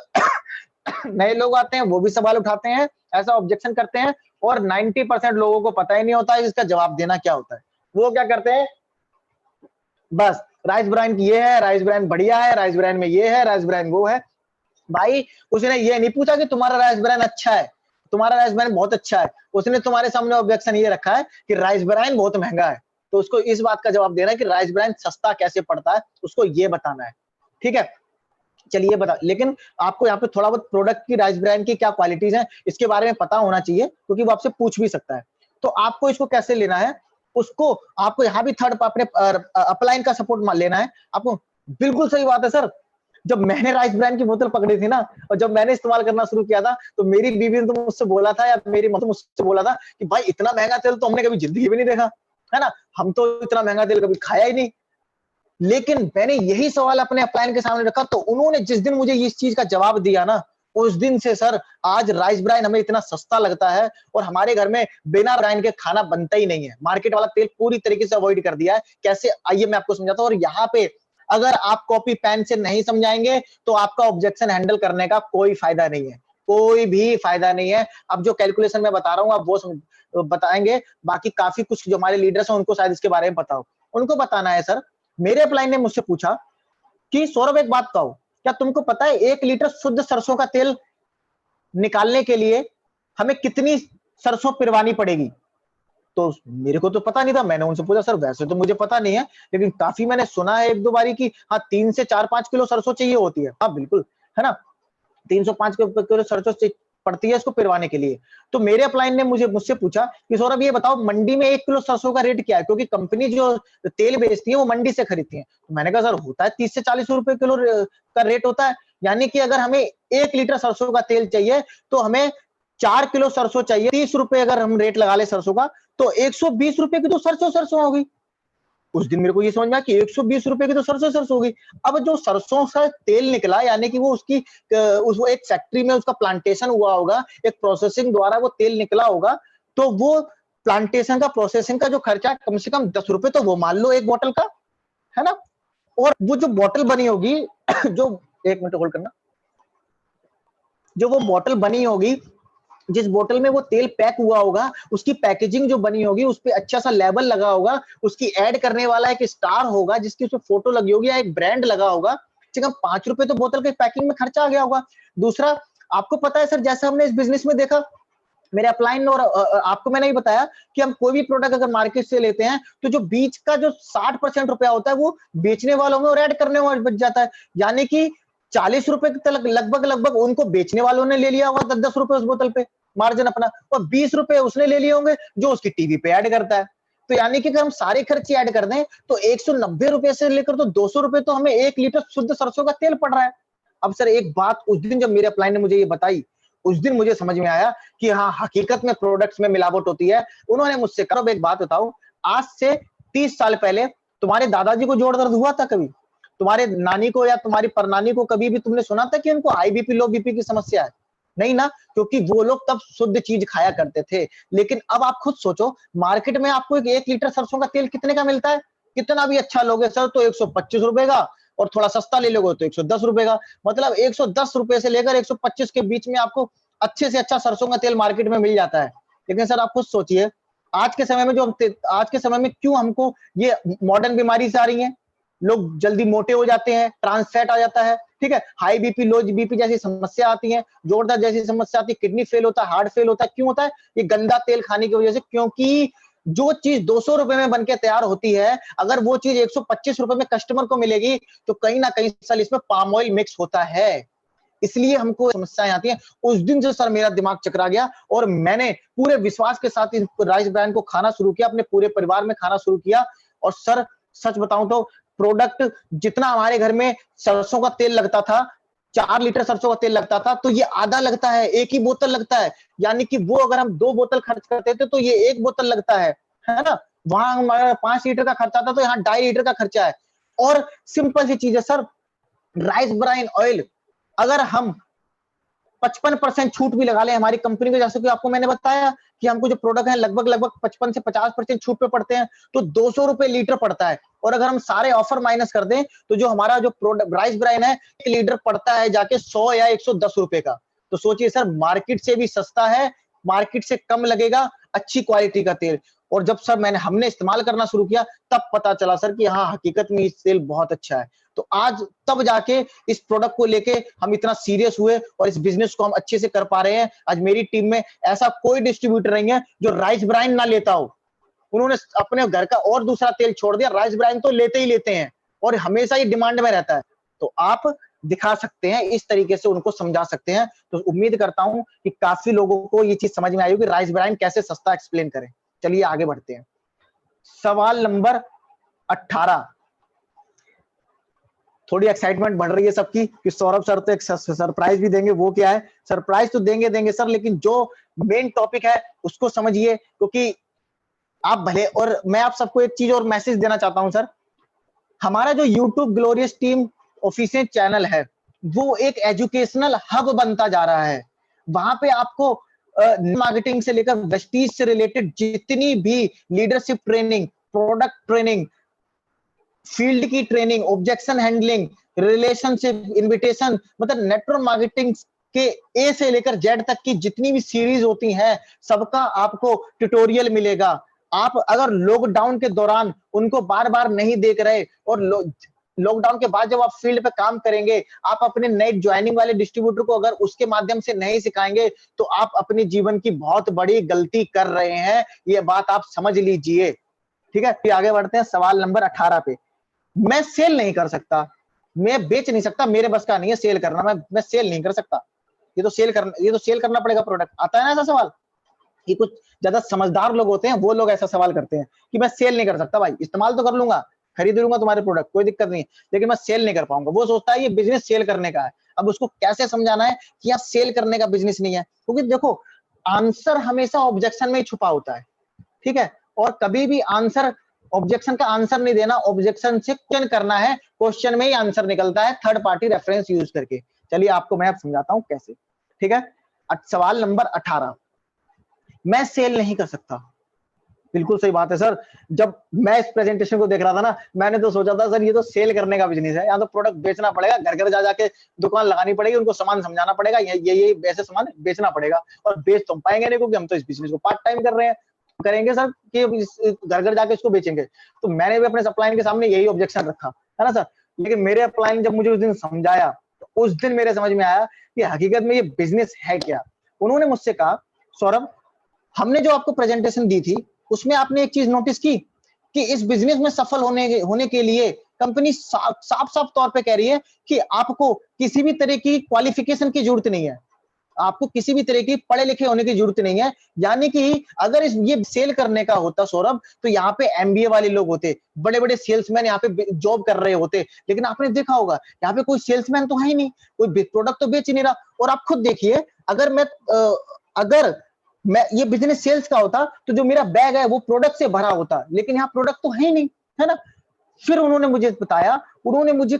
नए लोग आते हैं वो भी सवाल उठाते हैं, ऐसा ऑब्जेक्शन करते हैं, और 90% लोगों को पता ही नहीं होता है इसका जवाब देना क्या होता है। वो क्या करते हैं, बस राइस ब्राइन ये है, राइस ब्राइन बढ़िया है, राइस ब्राइन में ये है, राइस ब्राइन वो है। भाई उसने ये नहीं पूछा कि तुम्हारा राइस ब्राइन अच्छा है, तुम्हारा राइस ब्राइन बहुत अच्छा है, उसने तुम्हारे सामने ऑब्जेक्शन ये रखा है कि राइस ब्राइन बहुत महंगा है। तो उसको इस बात का जवाब देना है कि राइस ब्राइन सस्ता कैसे पड़ता है, उसको ये बताना है। ठीक है, चलिए बता, लेकिन आपको यहाँ पे थोड़ा बहुत प्रोडक्ट की, राइस ब्राइन की क्या क्वालिटीज हैं इसके बारे में पता होना चाहिए, क्योंकि वो आपसे पूछ भी सकता है। तो आपको इसको कैसे लेना है, उसको आपको यहाँ भी थर्ड अपने अपलाइन का सपोर्ट लेना है आपको। बिल्कुल सही बात है सर, जब मैंने राइस ब्रांड की बोतल पकड़ी थी ना, और जब मैंने इस्तेमाल करना शुरू किया था, तो मेरी बीवी ने तो मुझसे बोला था, या मेरी मम्मी मुझसे बोला था कि भाई इतना महंगा तेल तो हमने कभी जिंदगी में नहीं देखा, है ना, हम तो इतना महंगा तेल कभी खाया ही नहीं। लेकिन मैंने यही सवाल अपने अपलाइन के सामने रखा, तो उन्होंने जिस दिन मुझे इस चीज का जवाब दिया ना, उस दिन से सर आज राइस ब्राइन हमें इतना सस्ता लगता है, और हमारे घर में बिना ब्राइन के खाना बनता ही नहीं है। मार्केट वाला तेल पूरी तरीके से अवॉइड कर दिया है। कैसे, आइए मैं आपको समझाता हूँ। और यहाँ पे अगर आप कॉपी पेन से नहीं समझाएंगे तो आपका ऑब्जेक्शन हैंडल करने का कोई फायदा नहीं है, कोई भी फायदा नहीं है। अब जो कैलकुलेशन मैं बता रहा हूँ आप वो बताएंगे, बाकी काफी कुछ जो हमारे लीडर्स हैं उनको शायद इसके बारे में पता हो। उनको बताना है सर, मेरे अपलाइन ने मुझसे पूछा कि सौरभ एक बात कहो, क्या तुमको पता है 1 लीटर शुद्ध सरसों का तेल निकालने के लिए हमें कितनी सरसों पिरवानी पड़ेगी। तो मेरे को तो पता नहीं था, मैंने उनसे पूछा सर वैसे तो मुझे पता नहीं है, लेकिन काफी मैंने सुना है एक दो बारी की हाँ 3 से 4-5 किलो सरसों चाहिए होती है। हाँ बिल्कुल, है ना, 305 किलो सरसों पड़ती है इसको पिरवाने के लिए। तो मेरे अपलाइन ने मुझसे पूछा कि सौरभ ये बताओ मंडी में 1 किलो सरसों का रेट क्या है, क्योंकि कंपनी जो तेल बेचती है वो मंडी से खरीदती है। तो मैंने कहा सर होता है 30 से 40 रुपए किलो का रेट होता है, यानी कि अगर हमें 1 लीटर सरसों का तेल चाहिए तो हमें 4 किलो सरसों चाहिए। 30 रुपए अगर हम रेट लगा ले सरसों का, तो 120 रुपए की तो सरसों होगी। उस दिन मेरे को ये समझ में आया कि 120 रुपए की तो सरसों होगी। अब जो सरसों का तेल निकला, यानी कि वो उसकी वो एक फैक्ट्री में उसका प्लांटेशन हुआ होगा, एक प्रोसेसिंग द्वारा वो तेल निकला होगा, तो वो प्लांटेशन का, प्रोसेसिंग का जो खर्चा कम से कम 10 रुपए तो वो मान लो एक बोतल का, है ना। और वो जो बोतल बनी होगी जो, एक मिनट होल्ड करना, जो वो बोतल बनी होगी, जिस बोतल में वो तेल पैक हुआ होगा, उसकी पैकेजिंग जो बनी होगी उस पे अच्छा सा लेबल लगा होगा, उसकी ऐड करने वाला एक स्टार होगा जिसकी उसमें फोटो लगी होगी, या एक ब्रांड लगा होगा। ठीक है, 5 रुपए तो बोतल के पैकिंग में खर्चा आ गया होगा। दूसरा, आपको पता है सर, जैसे हमने इस बिजनेस में देखा मेरे अपलाइन और आपको मैंने ही बताया कि हम कोई भी प्रोडक्ट अगर मार्केट से लेते हैं तो जो बीच का जो 60% रुपया होता है वो बेचने वालों में और ऐड करने में बच जाता है, यानी कि 40 रुपए तक लगभग लगभग उनको बेचने वालों ने ले लिया होगा 10-10 रुपए उस बोतल पे मार्जिन अपना, और 20 रुपए उसने ले लिए होंगे जो उसकी टीवी पे ऐड करता है। तो यानी कि अगर हम सारे खर्चे ऐड कर दें तो 190 रुपए से लेकर तो 200 रुपए तो हमें 1 लीटर शुद्ध सरसों का तेल पड़ रहा है। अब सर एक बात उस दिन जब मेरे अपलाइन ने मुझे ये बताई, उस दिन मुझे समझ में आया कि हाँ, हकीकत में प्रोडक्ट्स में मिलावट होती है। उन्होंने मुझसे कहा, एक बात बताओ, आज से 30 साल पहले तुम्हारे दादाजी को जोड़ दर्द हुआ था कभी? तुम्हारे नानी को या तुम्हारी परनानी को कभी भी तुमने सुना था कि उनको हाई बीपी लो बीपी की समस्या है? नहीं ना, क्योंकि वो लोग तब शुद्ध चीज खाया करते थे। लेकिन अब आप खुद सोचो, मार्केट में आपको एक लीटर सरसों का तेल कितने का मिलता है? कितना भी अच्छा लोगे सर तो 125 रुपए का, और थोड़ा सस्ता ले लोगे तो 110 रुपए का। मतलब 110 रुपए से लेकर 125 के बीच में आपको अच्छे से अच्छा सरसों का तेल मार्केट में मिल जाता है। लेकिन सर आप खुद सोचिए, आज के समय में आज के समय में क्यों हमको ये मॉडर्न बीमारी से आ रही है? लोग जल्दी मोटे हो जाते हैं, ट्रांस फैट आ जाता है, ठीक है, हाई बीपी लो बीपी जैसी समस्या आती है, जोड़ दर्द जैसी समस्या आती है, किडनी फेल होता है, हार्ट फेल होता है। क्यों होता है? ये गंदा तेल खाने की वजह से। क्योंकि जो चीज 200 रुपए में बनके तैयार होती है, अगर वो चीज 125 रुपए में कस्टमर को मिलेगी तो कहीं ना कहीं साल इसमें पाम ऑयल मिक्स होता है, इसलिए हमको समस्याएं आती हैं। उस दिन से सर मेरा दिमाग चकरा गया और मैंने पूरे विश्वास के साथ इस राइस ब्रांड को खाना शुरू किया, अपने पूरे परिवार में खाना शुरू किया। और सर सच बताऊं तो प्रोडक्ट जितना हमारे घर में सरसों का तेल लगता था, 4 लीटर सरसों का तेल लगता था, तो ये आधा लगता है, एक ही बोतल लगता है। यानी कि वो अगर हम 2 बोतल खर्च करते थे तो ये 1 बोतल लगता है ना? वहां हमारा 5 लीटर का खर्चा था तो यहाँ 2.5 लीटर का खर्चा है। और सिंपल सी चीज है सर, राइस ब्राइन ऑयल अगर हम 55% छूट भी लगा ले हमारी कंपनी को, जैसे कि आपको मैंने बताया कि हमको जो प्रोडक्ट है लगभग लगभग 55 से 50% छूट पे पड़ते हैं, तो 200 रुपए लीटर पड़ता है। और अगर हम सारे ऑफर माइनस कर दें तो जो हमारा जो प्रोडक्ट राइस ब्राइन है 1 लीटर पड़ता है जाके 100 या 110 रुपए का। तो सोचिए सर, मार्केट से भी सस्ता है, मार्केट से कम लगेगा, अच्छी क्वालिटी का तेल। और जब सर हमने इस्तेमाल करना शुरू किया तब पता चला सर कि हाँ, हकीकत में ये तेल बहुत अच्छा है। तो आज तब जाके इस प्रोडक्ट को लेके हम इतना सीरियस हुए और इस बिजनेस को हम अच्छे से कर पा रहे हैं। आज मेरी टीम में ऐसा कोई डिस्ट्रीब्यूटर नहीं है जो राइस ब्राइन ना लेता हो। उन्होंने अपने घर का और दूसरा तेल छोड़ दिया, राइस ब्राइन तो लेते ही लेते हैं और हमेशा ही डिमांड में रहता है। तो आप दिखा सकते हैं, इस तरीके से उनको समझा सकते हैं। तो उम्मीद करता हूं कि काफी लोगों को ये चीज समझ में आई होगी, राइस ब्राइन कैसे सस्ता एक्सप्लेन करें। चलिए आगे बढ़ते हैं। सवाल नंबर 18। थोड़ी एक्साइटमेंट बढ़ रही है सबकी कि सौरभ सर तो एक सरप्राइज भी देंगे। वो क्या है? सरप्राइज तो देंगे सर, लेकिन जो मेन टॉपिक है उसको समझिए, क्योंकि आप भले, और मैं आप सबको एक चीज और मैसेज देना चाहता हूं सर, हमारा जो YouTube glorious team official channel है वो एक एजुकेशनल हब बनता जा रहा है। वहां पे आपको मार्केटिंग से लेकर वेस्टीज से रिलेटेड जितनी भी leadership training, product training, field की training, objection handling, relationship, invitation, मतलब नेटवर्क मार्केटिंग के ए से लेकर जेड तक की जितनी भी सीरीज होती हैं सबका आपको ट्यूटोरियल मिलेगा। आप अगर लॉकडाउन के दौरान उनको बार बार नहीं देख रहे और लॉकडाउन के बाद जब आप फील्ड पे काम करेंगे, आप अपने नए ज्वाइनिंग वाले डिस्ट्रीब्यूटर को अगर उसके माध्यम से नहीं सिखाएंगे तो आप अपने जीवन की बहुत बड़ी गलती कर रहे हैं। ये बात आप समझ लीजिए, ठीक है? फिर आगे बढ़ते हैं सवाल नंबर 18 पे। मैं सेल नहीं कर सकता, मैं बेच नहीं सकता, मेरे बस का नहीं है सेल करना, मैं सेल नहीं कर सकता। ये तो सेल करना पड़ेगा प्रोडक्ट। आता है ना ऐसा सवाल? ये कुछ ज्यादा समझदार लोग होते हैं, वो लोग ऐसा सवाल करते हैं कि मैं सेल नहीं कर सकता। भाई इस्तेमाल तो कर लूंगा, खरीद लूंगा तुम्हारे प्रोडक्ट, कोई दिक्कत नहीं है, लेकिन मैं सेल नहीं कर पाऊंगा। वो सोचता है ये बिजनेस सेल करने का है। अब उसको कैसे समझाना है कि यार सेल करने का बिजनेस नहीं है? क्योंकि देखो, आंसर हमेशा ऑब्जेक्शन में ही छुपा होता है, ठीक है? और कभी भी आंसर, ऑब्जेक्शन का आंसर नहीं देना, ऑब्जेक्शन से क्वेश्चन करना है, क्वेश्चन में ही आंसर निकलता है थर्ड पार्टी रेफरेंस यूज करके। चलिए आपको मैं समझाता हूं कैसे, ठीक है? सवाल नंबर 18, मैं सेल नहीं कर सकता। बिल्कुल सही बात है सर। जब मैं इस प्रेजेंटेशन को देख रहा था ना, मैंने तो सोचा था सर ये तो सेल करने का बिजनेस है, यहाँ तो प्रोडक्ट बेचना पड़ेगा, घर घर जा जाके दुकान लगानी पड़ेगी, उनको सामान समझाना पड़ेगा, ये ऐसे सामान बेचना पड़ेगा। और बेच तो पाएंगे नहीं, क्योंकि हम तो इस बिजनेस को पार्ट टाइम कर रहे हैं। करेंगे सर कि घर घर जाके इसको बेचेंगे। तो मैंने भी अपने सप्लायर के सामने यही ऑब्जेक्शन रखा, है ना सर? लेकिन मेरे अपलाइन जब मुझे उस दिन समझाया तो उस दिन मेरे समझ में आया कि हकीकत में ये बिजनेस है क्या। उन्होंने मुझसे कहा, सौरभ हमने जो आपको प्रेजेंटेशन दी थी उसमें आपने एक चीज नोटिस की कि इस बिजनेस में सफल होने के लिए कंपनी साफ साफ तौर पे कह रही है कि आपको किसी भी तरह की क्वालिफिकेशन की जरूरत नहीं है, आपको किसी भी तरह की पढ़े लिखे होने की जरूरत नहीं है। यानी कि अगर ये सेल करने का होता सौरभ, तो यहाँ पे एमबीए वाले लोग होते, बड़े बड़े सेल्समैन यहाँ पे जॉब कर रहे होते, लेकिन आपने देखा होगा यहाँ पे कोई सेल्समैन तो है ही नहीं, कोई प्रोडक्ट तो बेच ही नहीं रहा। और आप खुद देखिए, अगर मैं ये बिजनेस सेल्स का होता तो जो मेरा बैग है वो प्रोडक्ट से भरा होता, लेकिन यहाँ प्रोडक्ट तो है ही नहीं, है ना। फिर उन्होंने मुझे बताया, उन्होंने मुझे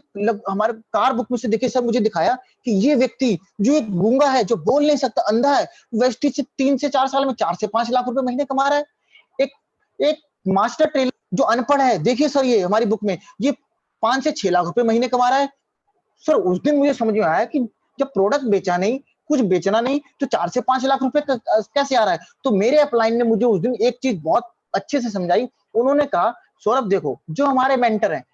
हमारे कार बुक में से देखिए सर मुझे दिखाया कि ये व्यक्ति जो एक गूंगा है, जो बोल नहीं सकता, अंधा है, वेस्टिज से 3 से 4 साल में 4 से 5 लाख रुपए महीने कमा रहा है। एक एक मास्टर ट्रेनर जो अनपढ़ है, देखिए सर ये हमारी बुक में ये 5 से 6 लाख रुपए महीने कमा रहा है। सर उस दिन मुझे समझ में आया कि जब प्रोडक्ट बेचा नहीं, कुछ बेचना नहीं, तो 4 से 5 लाख रुपए कैसे आ रहा है। तो मेरे अपलाइन ने मुझे उस दिन एक चीज बहुत अच्छे से समझाई। उन्होंने कहा सौरभ देखो, जो हमारे मेंटर हैं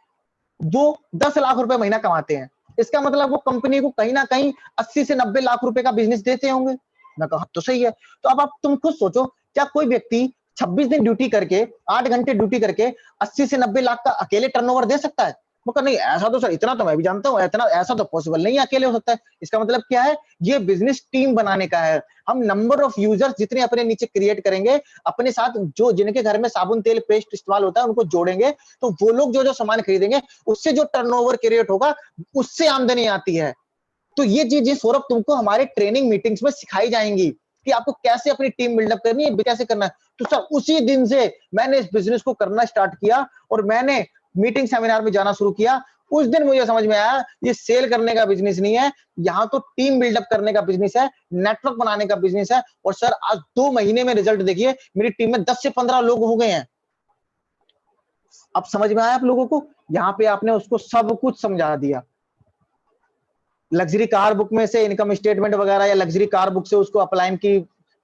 वो 10 लाख रुपए महीना कमाते हैं, इसका मतलब वो कंपनी को कहीं ना कहीं 80 से 90 लाख रुपए का बिजनेस देते होंगे। मैं कहा तो सही है। तो अब आप तुम खुद सोचो, क्या कोई व्यक्ति 26 दिन ड्यूटी करके, 8 घंटे ड्यूटी करके 80 से 90 लाख का अकेले टर्नओवर दे सकता है? वो कहा नहीं, ऐसा तो सर, इतना तो मैं भी जानता हूं, इतना ऐसा तो पॉसिबल नहीं है, अकेले हो सकता है। इसका मतलब क्या है, ये बिजनेस टीम बनाने का है। हम नंबर ऑफ यूजर्स जितने अपने नीचे क्रिएट करेंगे, अपने साथ जो जिनके घर में साबुन तेल पेस्ट इस्तेमाल होता है उनको जोड़ेंगे, तो वो लोग जो जो सामान खरीदेंगे उससे जो टर्नओवर क्रिएट होगा उससे आमदनी आती है। तो ये चीजें सौरभ तुमको हमारे ट्रेनिंग मीटिंग्स में सिखाई जाएंगी कि आपको कैसे अपनी टीम बिल्डअप करनी है, कैसे करना है। तो सर उसी दिन से मैंने इस बिजनेस को करना स्टार्ट किया और मैंने मीटिंग सेमिनार में जाना शुरू किया। उस दिन मुझे समझ में आया ये सेल करने का बिजनेस नहीं है, यहाँ तो टीम बिल्डअप करने का बिजनेस है, नेटवर्क बनाने का बिजनेस है। और सर आज 2 महीने में रिजल्ट देखिए, मेरी टीम में 10 से 15 लोग हो गए हैं। अब समझ में आया आप लोगों को? यहाँ पे आपने उसको सब कुछ समझा दिया। लग्जरी कार बुक में से इनकम स्टेटमेंट वगैरह या लग्जरी कार बुक से उसको अपलाइन की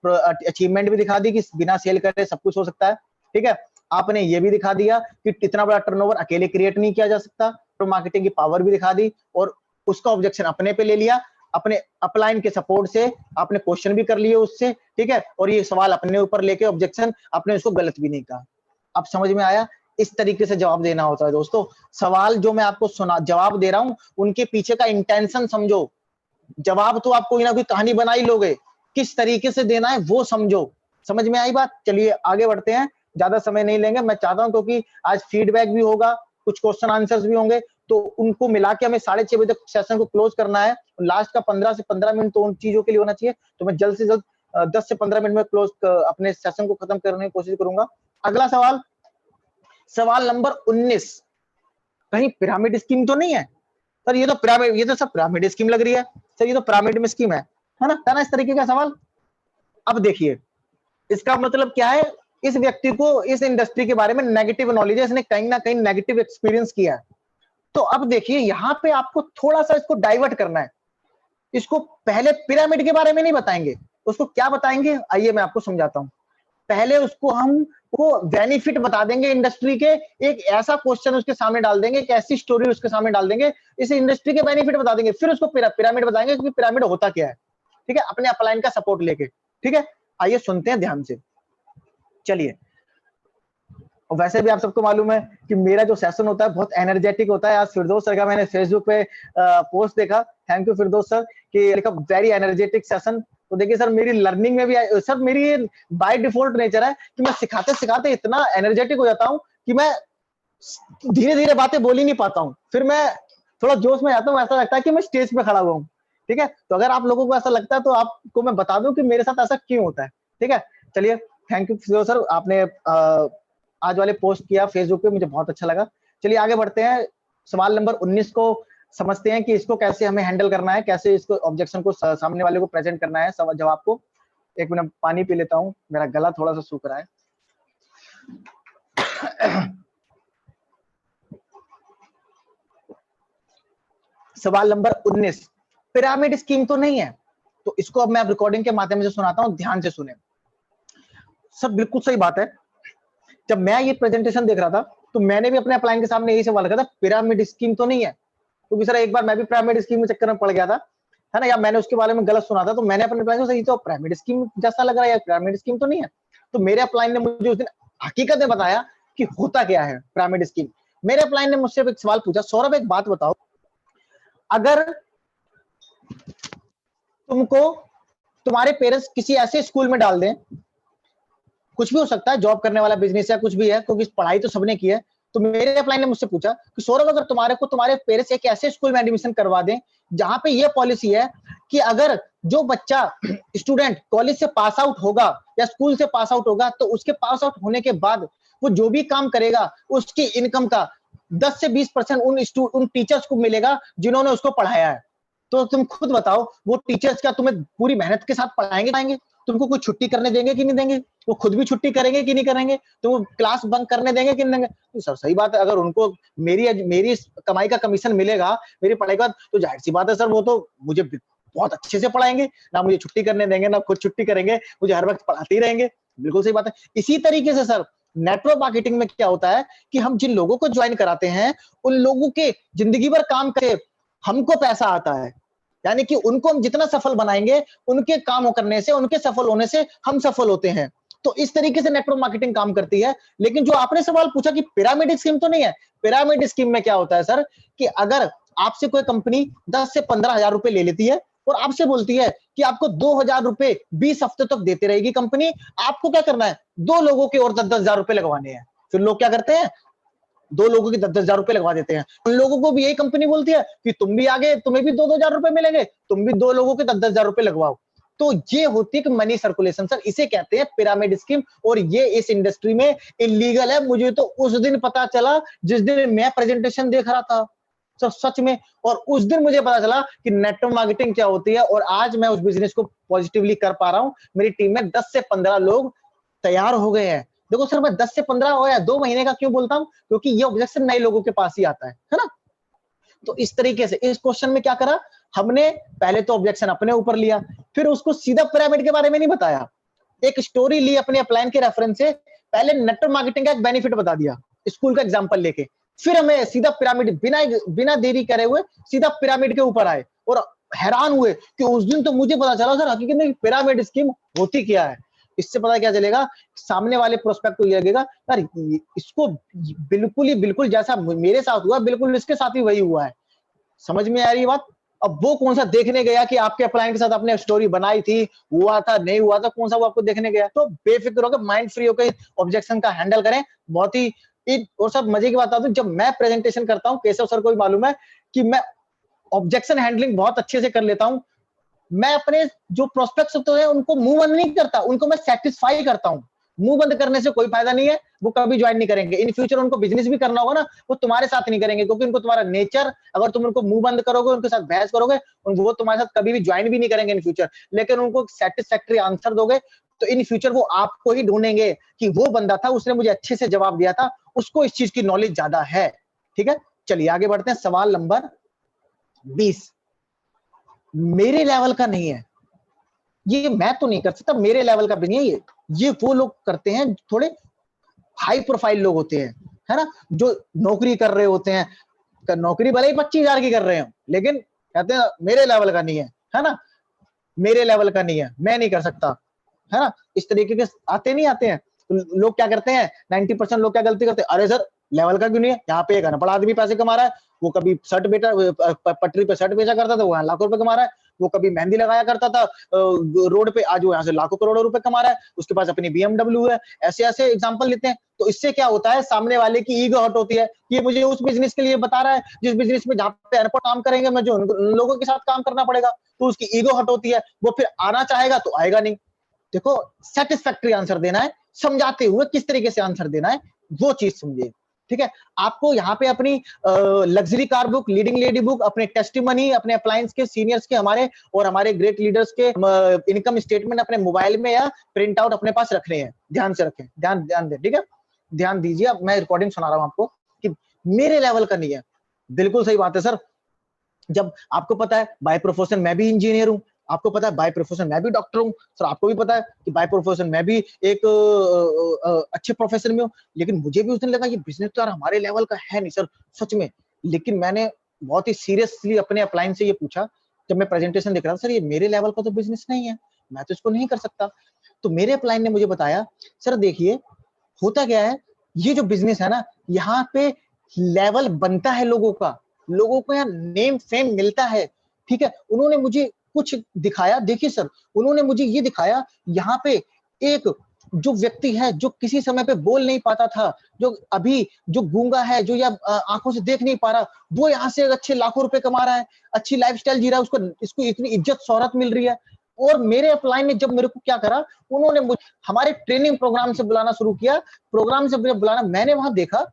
अचीवमेंट भी दिखा दी कि बिना सेल करे सब कुछ हो सकता है। ठीक है, आपने ये भी दिखा दिया कि इतना बड़ा टर्नओवर अकेले क्रिएट नहीं किया जा सकता, तो मार्केटिंग की पावर भी दिखा दी और उसका ऑब्जेक्शन अपने पे ले लिया। अपने अपलाइन के सपोर्ट से आपने क्वेश्चन भी कर लिए उससे, ठीक है, और ये सवाल अपने ऊपर लेके ऑब्जेक्शन आपने उसको गलत भी नहीं कहा। अब समझ में आया? इस तरीके से जवाब देना होता है दोस्तों। सवाल जो मैं आपको जवाब दे रहा हूं उनके पीछे का इंटेंशन समझो। जवाब तो आप कोई ना कोई कहानी बना ही लोगे, किस तरीके से देना है वो समझो। समझ में आई बात? चलिए आगे बढ़ते हैं, ज्यादा समय नहीं लेंगे। मैं चाहता हूं क्योंकि आज फीडबैक भी होगा, कुछ क्वेश्चन आंसर्स भी होंगे, तो उनको मिला के हमें 6:30 बजे तक सेशन को क्लोज करना है। लास्ट का 15 से 15 मिनट तो उन चीजों के लिए होना चाहिए। तो मैं जल्द से जल्द 10 से 15 मिनट में क्लोज अपने सेशन को खत्म करने की कोशिश करूंगा। अगला सवाल, सवाल नंबर 19, कहीं पिरामिड स्कीम तो नहीं है? सर ये तो पिरामिड, ये तो सब पिरामिड स्कीम लग रही है सर, ये तो पिरामिड में स्कीम है ना, इस तरीके का सवाल। अब देखिए इसका मतलब क्या है, इस व्यक्ति को इस इंडस्ट्री के बारे में नेगेटिव नॉलेज है, इसने कहीं ना कहीं नेगेटिव एक्सपीरियंस किया है। तो अब देखिए यहाँ पे आपको थोड़ा सा इसको डाइवर्ट करना है। इसको पहले पिरामिड के बारे में नहीं बताएंगे, उसको क्या बताएंगे आइए मैं आपको समझाता हूँ। पहले उसको हम को बेनिफिट बता देंगे इंडस्ट्री के, एक ऐसा क्वेश्चन उसके सामने डाल देंगे, एक ऐसी स्टोरी उसके सामने डाल देंगे, इस इंडस्ट्री के बेनिफिट बता देंगे, फिर उसको पिरामिड बताएंगे कि पिरामिड होता क्या है। ठीक है, अपने अपलाइन का सपोर्ट लेके। ठीक है, आइए सुनते हैं ध्यान से। चलिए, और वैसे भी आप सबको मालूम है कि मेरा जो सेशन होता है बहुत एनर्जेटिक होता है। आज फिरदौस सर का मैंने फेसबुक पे पोस्ट देखा, थैंक यू फिरदौस सर, कि लिखा वेरी एनर्जेटिक सेशन। तो देखिए सर मेरी लर्निंग में भी सर मेरी बाय डिफॉल्ट नेचर है कि मैं सिखाते सिखाते इतना एनर्जेटिक हो जाता हूँ कि मैं धीरे धीरे बातें बोल ही नहीं पाता हूँ, फिर मैं थोड़ा जोश में जाता हूँ, ऐसा लगता है कि मैं स्टेज पे खड़ा हुआ हूँ। ठीक है, तो अगर आप लोगों को ऐसा लगता है तो आपको मैं बता दूं कि मेरे साथ ऐसा क्यों होता है। ठीक है, चलिए थैंक यू सर, आपने आज वाले पोस्ट किया फेसबुक पे, मुझे बहुत अच्छा लगा। चलिए आगे बढ़ते हैं, सवाल नंबर 19 को समझते हैं कि इसको कैसे हमें हैंडल करना है, कैसे इसको ऑब्जेक्शन को सामने वाले को प्रेजेंट करना है जवाब को। एक मिनट पानी पी लेता हूँ, मेरा गला थोड़ा सा सूख रहा है। सवाल नंबर 19, पिरामिड स्कीम तो नहीं है, तो इसको अब मैं रिकॉर्डिंग के माध्यम से सुनाता हूं, ध्यान से सुने। सब बिल्कुल सही बात है। जब मैं ये प्रेजेंटेशन देख रहा था तो मैंने भी अपने अपलाइन के सामने यही सवाल रखा था, पिरामिड स्कीम तो नहीं है। क्योंकि सर एक बार मैं भी पिरामिड स्कीम के चक्कर में पड़ गया था, है ना, या मैंने उसके बारे में गलत सुना था, तो मैंने अपने अपलाइन को सही तो पिरामिड स्कीम जैसा लग रहा है, पिरामिड स्कीम तो नहीं है। तो मेरे अपलाइन ने मुझे उस दिन हकीकत में बताया कि होता क्या है पिरामिड स्कीम। मेरे अपलाइन ने मुझसे एक सवाल पूछा, सौरभ एक बात बताओ, अगर तुमको तुम्हारे पेरेंट्स किसी ऐसे स्कूल में डाल दें, कुछ भी हो सकता है, जॉब करने वाला, बिजनेस या कुछ भी है, क्योंकि पढ़ाई तो सबने की है, तो मेरे अपलाइन ने मुझसे पूछा कि सौरभ अगर तुम्हारे पेरेंट्स एक ऐसे स्कूल में एडमिशन करवा दें जहां पे ये पॉलिसी है कि अगर जो बच्चा स्टूडेंट कॉलेज से पास आउट होगा या स्कूल से पास आउट होगा, तो उसके पास आउट होने के बाद वो जो भी काम करेगा उसकी इनकम का 10 से 20% उन टीचर्स को मिलेगा जिन्होंने उसको पढ़ाया है। तो तुम खुद बताओ, वो टीचर्स क्या तुम्हें पूरी मेहनत के साथ पढ़ाएंगे? तुमको कुछ छुट्टी करने देंगे कि नहीं देंगे? वो खुद भी छुट्टी करेंगे कि नहीं करेंगे? तो वो क्लास बंक करने देंगे कि नहीं देंगे? तो सर सही बात है, अगर उनको मेरी कमाई का कमीशन मिलेगा मेरी पढ़ाई का, तो जाहिर सी बात है सर, वो तो मुझे बहुत अच्छे से पढ़ाएंगे, ना मुझे छुट्टी करने देंगे, ना खुद छुट्टी करेंगे, मुझे हर वक्त पढ़ाते ही रहेंगे। बिल्कुल सही बात है। इसी तरीके से सर नेटवर्क मार्केटिंग में क्या होता है कि हम जिन लोगों को ज्वाइन कराते हैं उन लोगों के जिंदगी भर काम करके हमको पैसा आता है, यानी कि उनको हम जितना सफल बनाएंगे, उनके काम करने से, उनके सफल होने से हम सफल होते हैं। तो इस तरीके से नेटवर्क मार्केटिंग काम करती है। लेकिन जो आपने सवाल पूछा कि पिरामिड स्कीम तो नहीं है, पिरामिड स्कीम में क्या होता है सर कि अगर आपसे कोई कंपनी 10 से 15,000 रुपए ले लेती है और आपसे बोलती है कि आपको 2,000 रुपए 20 हफ्ते तक देते रहेगी कंपनी, आपको क्या करना है, 2 लोगों के और 10,000 रुपए लगवाने हैं। फिर लोग क्या करते हैं, 2 लोगों की 10,000 रुपए लगवा देते हैं। उन लोगों को भी यही कंपनी बोलती है कि तुम भी आगे, तुम्हें भी 2,000 रुपए मिलेंगे, तुम भी 2 लोगों के 10,000 रुपए लगवाओ। तो ये होती है मनी सर्कुलेशन सर, इसे कहते हैं पिरामिड स्कीम, और ये इस इंडस्ट्री में इलीगल है। मुझे तो उस दिन पता चला जिस दिन मैं प्रेजेंटेशन देख रहा था सर, सच में। और उस दिन मुझे पता चला कि नेटवर्क मार्केटिंग क्या होती है, और आज मैं उस बिजनेस को पॉजिटिवली कर पा रहा हूं। मेरी टीम में 10 से 15 लोग तैयार हो गए हैं। देखो सर, मैं 10 से 15 हो या 2 महीने का क्यों बोलता हूं, क्योंकि ये ऑब्जेक्शन नए लोगों के पास ही आता है ना। तो इस तरीके से इस क्वेश्चन में क्या करा हमने, पहले तो ऑब्जेक्शन अपने ऊपर लिया, फिर उसको सीधा पिरामिड के बारे में नहीं बताया, एक स्टोरी ली अपने अपलाइन के रेफरेंस से, पहले नेटवर्क मार्केटिंग का एक बेनिफिट बता दिया स्कूल का एग्जांपल लेके, फिर हमें सीधा पिरामिड, बिना देरी करे हुए सीधा पिरामिड के ऊपर आए, और हैरान हुए कि उस दिन तो मुझे पता चला सर हकीकत में पिरामिड स्कीम होती क्या है। इससे पता क्या चलेगा, सामने वाले प्रोस्पेक्ट को ये लगेगा यार इसको बिल्कुल जैसा मेरे साथ हुआ बिल्कुल इसके साथ ही वही हुआ है। समझ में आ रही बात? अब वो कौन सा देखने गया कि आपके अपलाइन के साथ आपने स्टोरी बनाई थी, हुआ था नहीं हुआ था, कौन सा वो आपको देखने गया? तो बेफिक्र होकर, माइंड फ्री होकर ऑब्जेक्शन का हैंडल करें। बहुत ही और सब मजे की बात बता दूं, जब मैं प्रेजेंटेशन करता हूं, केशव सर को भी मालूम है कि मैं ऑब्जेक्शन हैंडलिंग बहुत अच्छे से कर लेता हूं। मैं अपने जो प्रोस्पेक्ट्स होते हैं उनको मुंह बंद नहीं करता, उनको मैं सेटिस्फाई करता हूं। मुंह बंद करने से कोई फायदा नहीं है, वो कभी ज्वाइन नहीं करेंगे। इन फ्यूचर उनको बिजनेस भी करना होगा ना, वो तुम्हारे साथ नहीं करेंगे, क्योंकि उनको तुम्हारा नेचर, अगर तुम उनको मुंह बंद करोगे, उनके साथ बहस करोगे, वो तुम्हारे साथ कभी भी ज्वाइन भी नहीं करेंगे इन फ्यूचर। लेकिन उनको सेटिस्फैक्टरी आंसर दोगे तो इन फ्यूचर वो आपको ही ढूंढेंगे कि वो बंदा था, उसने मुझे अच्छे से जवाब दिया था, उसको इस चीज की नॉलेज ज्यादा है। ठीक है, चलिए आगे बढ़ते हैं। सवाल नंबर 20, मेरे लेवल का नहीं है, ये मैं तो नहीं कर सकता, मेरे लेवल का भी नहीं है, ये वो लोग करते हैं थोड़े हाई प्रोफाइल लोग होते हैं, है ना, जो नौकरी कर रहे होते हैं, नौकरी भले ही 25,000 की कर रहे हो, लेकिन कहते हैं मेरे लेवल का नहीं है ना, मेरे लेवल का नहीं है, मैं नहीं कर सकता, है ना। इस तरीके के आते नहीं आते हैं। तो लोग क्या करते हैं, 90% लोग क्या गलती करते हैं, अरे सर लेवल का क्यों नहीं है, यहाँ पे एक अनपढ़ आदमी पैसे कमा रहा है, वो कभी शर्ट बेचा, पटरी पे शर्ट बेचा करता था, वो लाखों रुपए कमा रहा है, वो कभी मेहंदी लगाया करता था रोड पे, आज वो यहाँ से लाखों करोड़ों रुपए कमा रहा है, उसके पास अपनी BMW है। ऐसे ऐसे एग्जांपल लेते हैं। तो इससे क्या होता है, सामने वाले की ईगो हर्ट होती है कि मुझे उस बिजनेस के लिए बता रहा है जिस बिजनेस में जहाँ पे अनपढ़ काम करेंगे, मैं जो उन लोगों के साथ काम करना पड़ेगा, तो उसकी ईगो हर्ट होती है, वो फिर आना चाहेगा तो आएगा नहीं। देखो, सेटिस्फैक्टरी आंसर देना है, समझाते हुए किस तरीके से आंसर देना है, वो चीज समझिए। ठीक है, आपको यहाँ पे अपनी luxury car book, leading lady book, अपने टेस्टिमनी, अपने अप्लायंस के सीनियर्स के, हमारे और हमारे ग्रेट लीडर्स के इनकम स्टेटमेंट अपने मोबाइल में या प्रिंट आउट अपने पास रखने हैं। ध्यान से रखें, ध्यान दें। ठीक है, ध्यान दीजिए। अब मैं रिकॉर्डिंग सुना रहा हूं आपको कि मेरे लेवल का नहीं है। बिल्कुल सही बात है सर। जब आपको पता है बाय प्रोफेशन मैं भी इंजीनियर हूं, आपको पता है बाय प्रोफेशन मैं भी डॉक्टर हूं, सर आपको भी पता है कि बाय प्रोफेशन मैं भी एक अच्छे प्रोफेशन में हूं, लेकिन मुझे भी उस दिन लगा ये बिजनेस तो यार हमारे लेवल का है नहीं सर, सच में। लेकिन मैंने बहुत ही सीरियसली अपने अपलाइन से ये पूछा, जब मैं प्रेजेंटेशन देख रहा था, सर ये मेरे लेवल का तो बिजनेस नहीं है, मैं तो इसको नहीं कर सकता। तो मेरे अपलाइन ने मुझे बताया, सर देखिए होता क्या है, ये जो बिजनेस है ना, यहाँ पे लेवल बनता है लोगों का, लोगों को यहाँ नेम फेम मिलता है, ठीक है। उन्होंने मुझे कुछ दिखाया, देखिए सर, उन्होंने मुझे ये दिखाया, यहाँ पे एक जो व्यक्ति है जो किसी समय पे बोल नहीं पाता था, जो अभी जो गूंगा है, जो या आंखों से देख नहीं पा रहा, वो यहाँ से अच्छे लाखों रुपए कमा रहा है, अच्छी लाइफस्टाइल जी रहा है, उसको इसको इतनी इज्जत शोहरत मिल रही है। और मेरे अपलाइन ने जब मेरे को क्या करा, उन्होंने हमारे ट्रेनिंग प्रोग्राम से बुलाना शुरू किया, प्रोग्राम से बुलाना, मैंने वहां देखा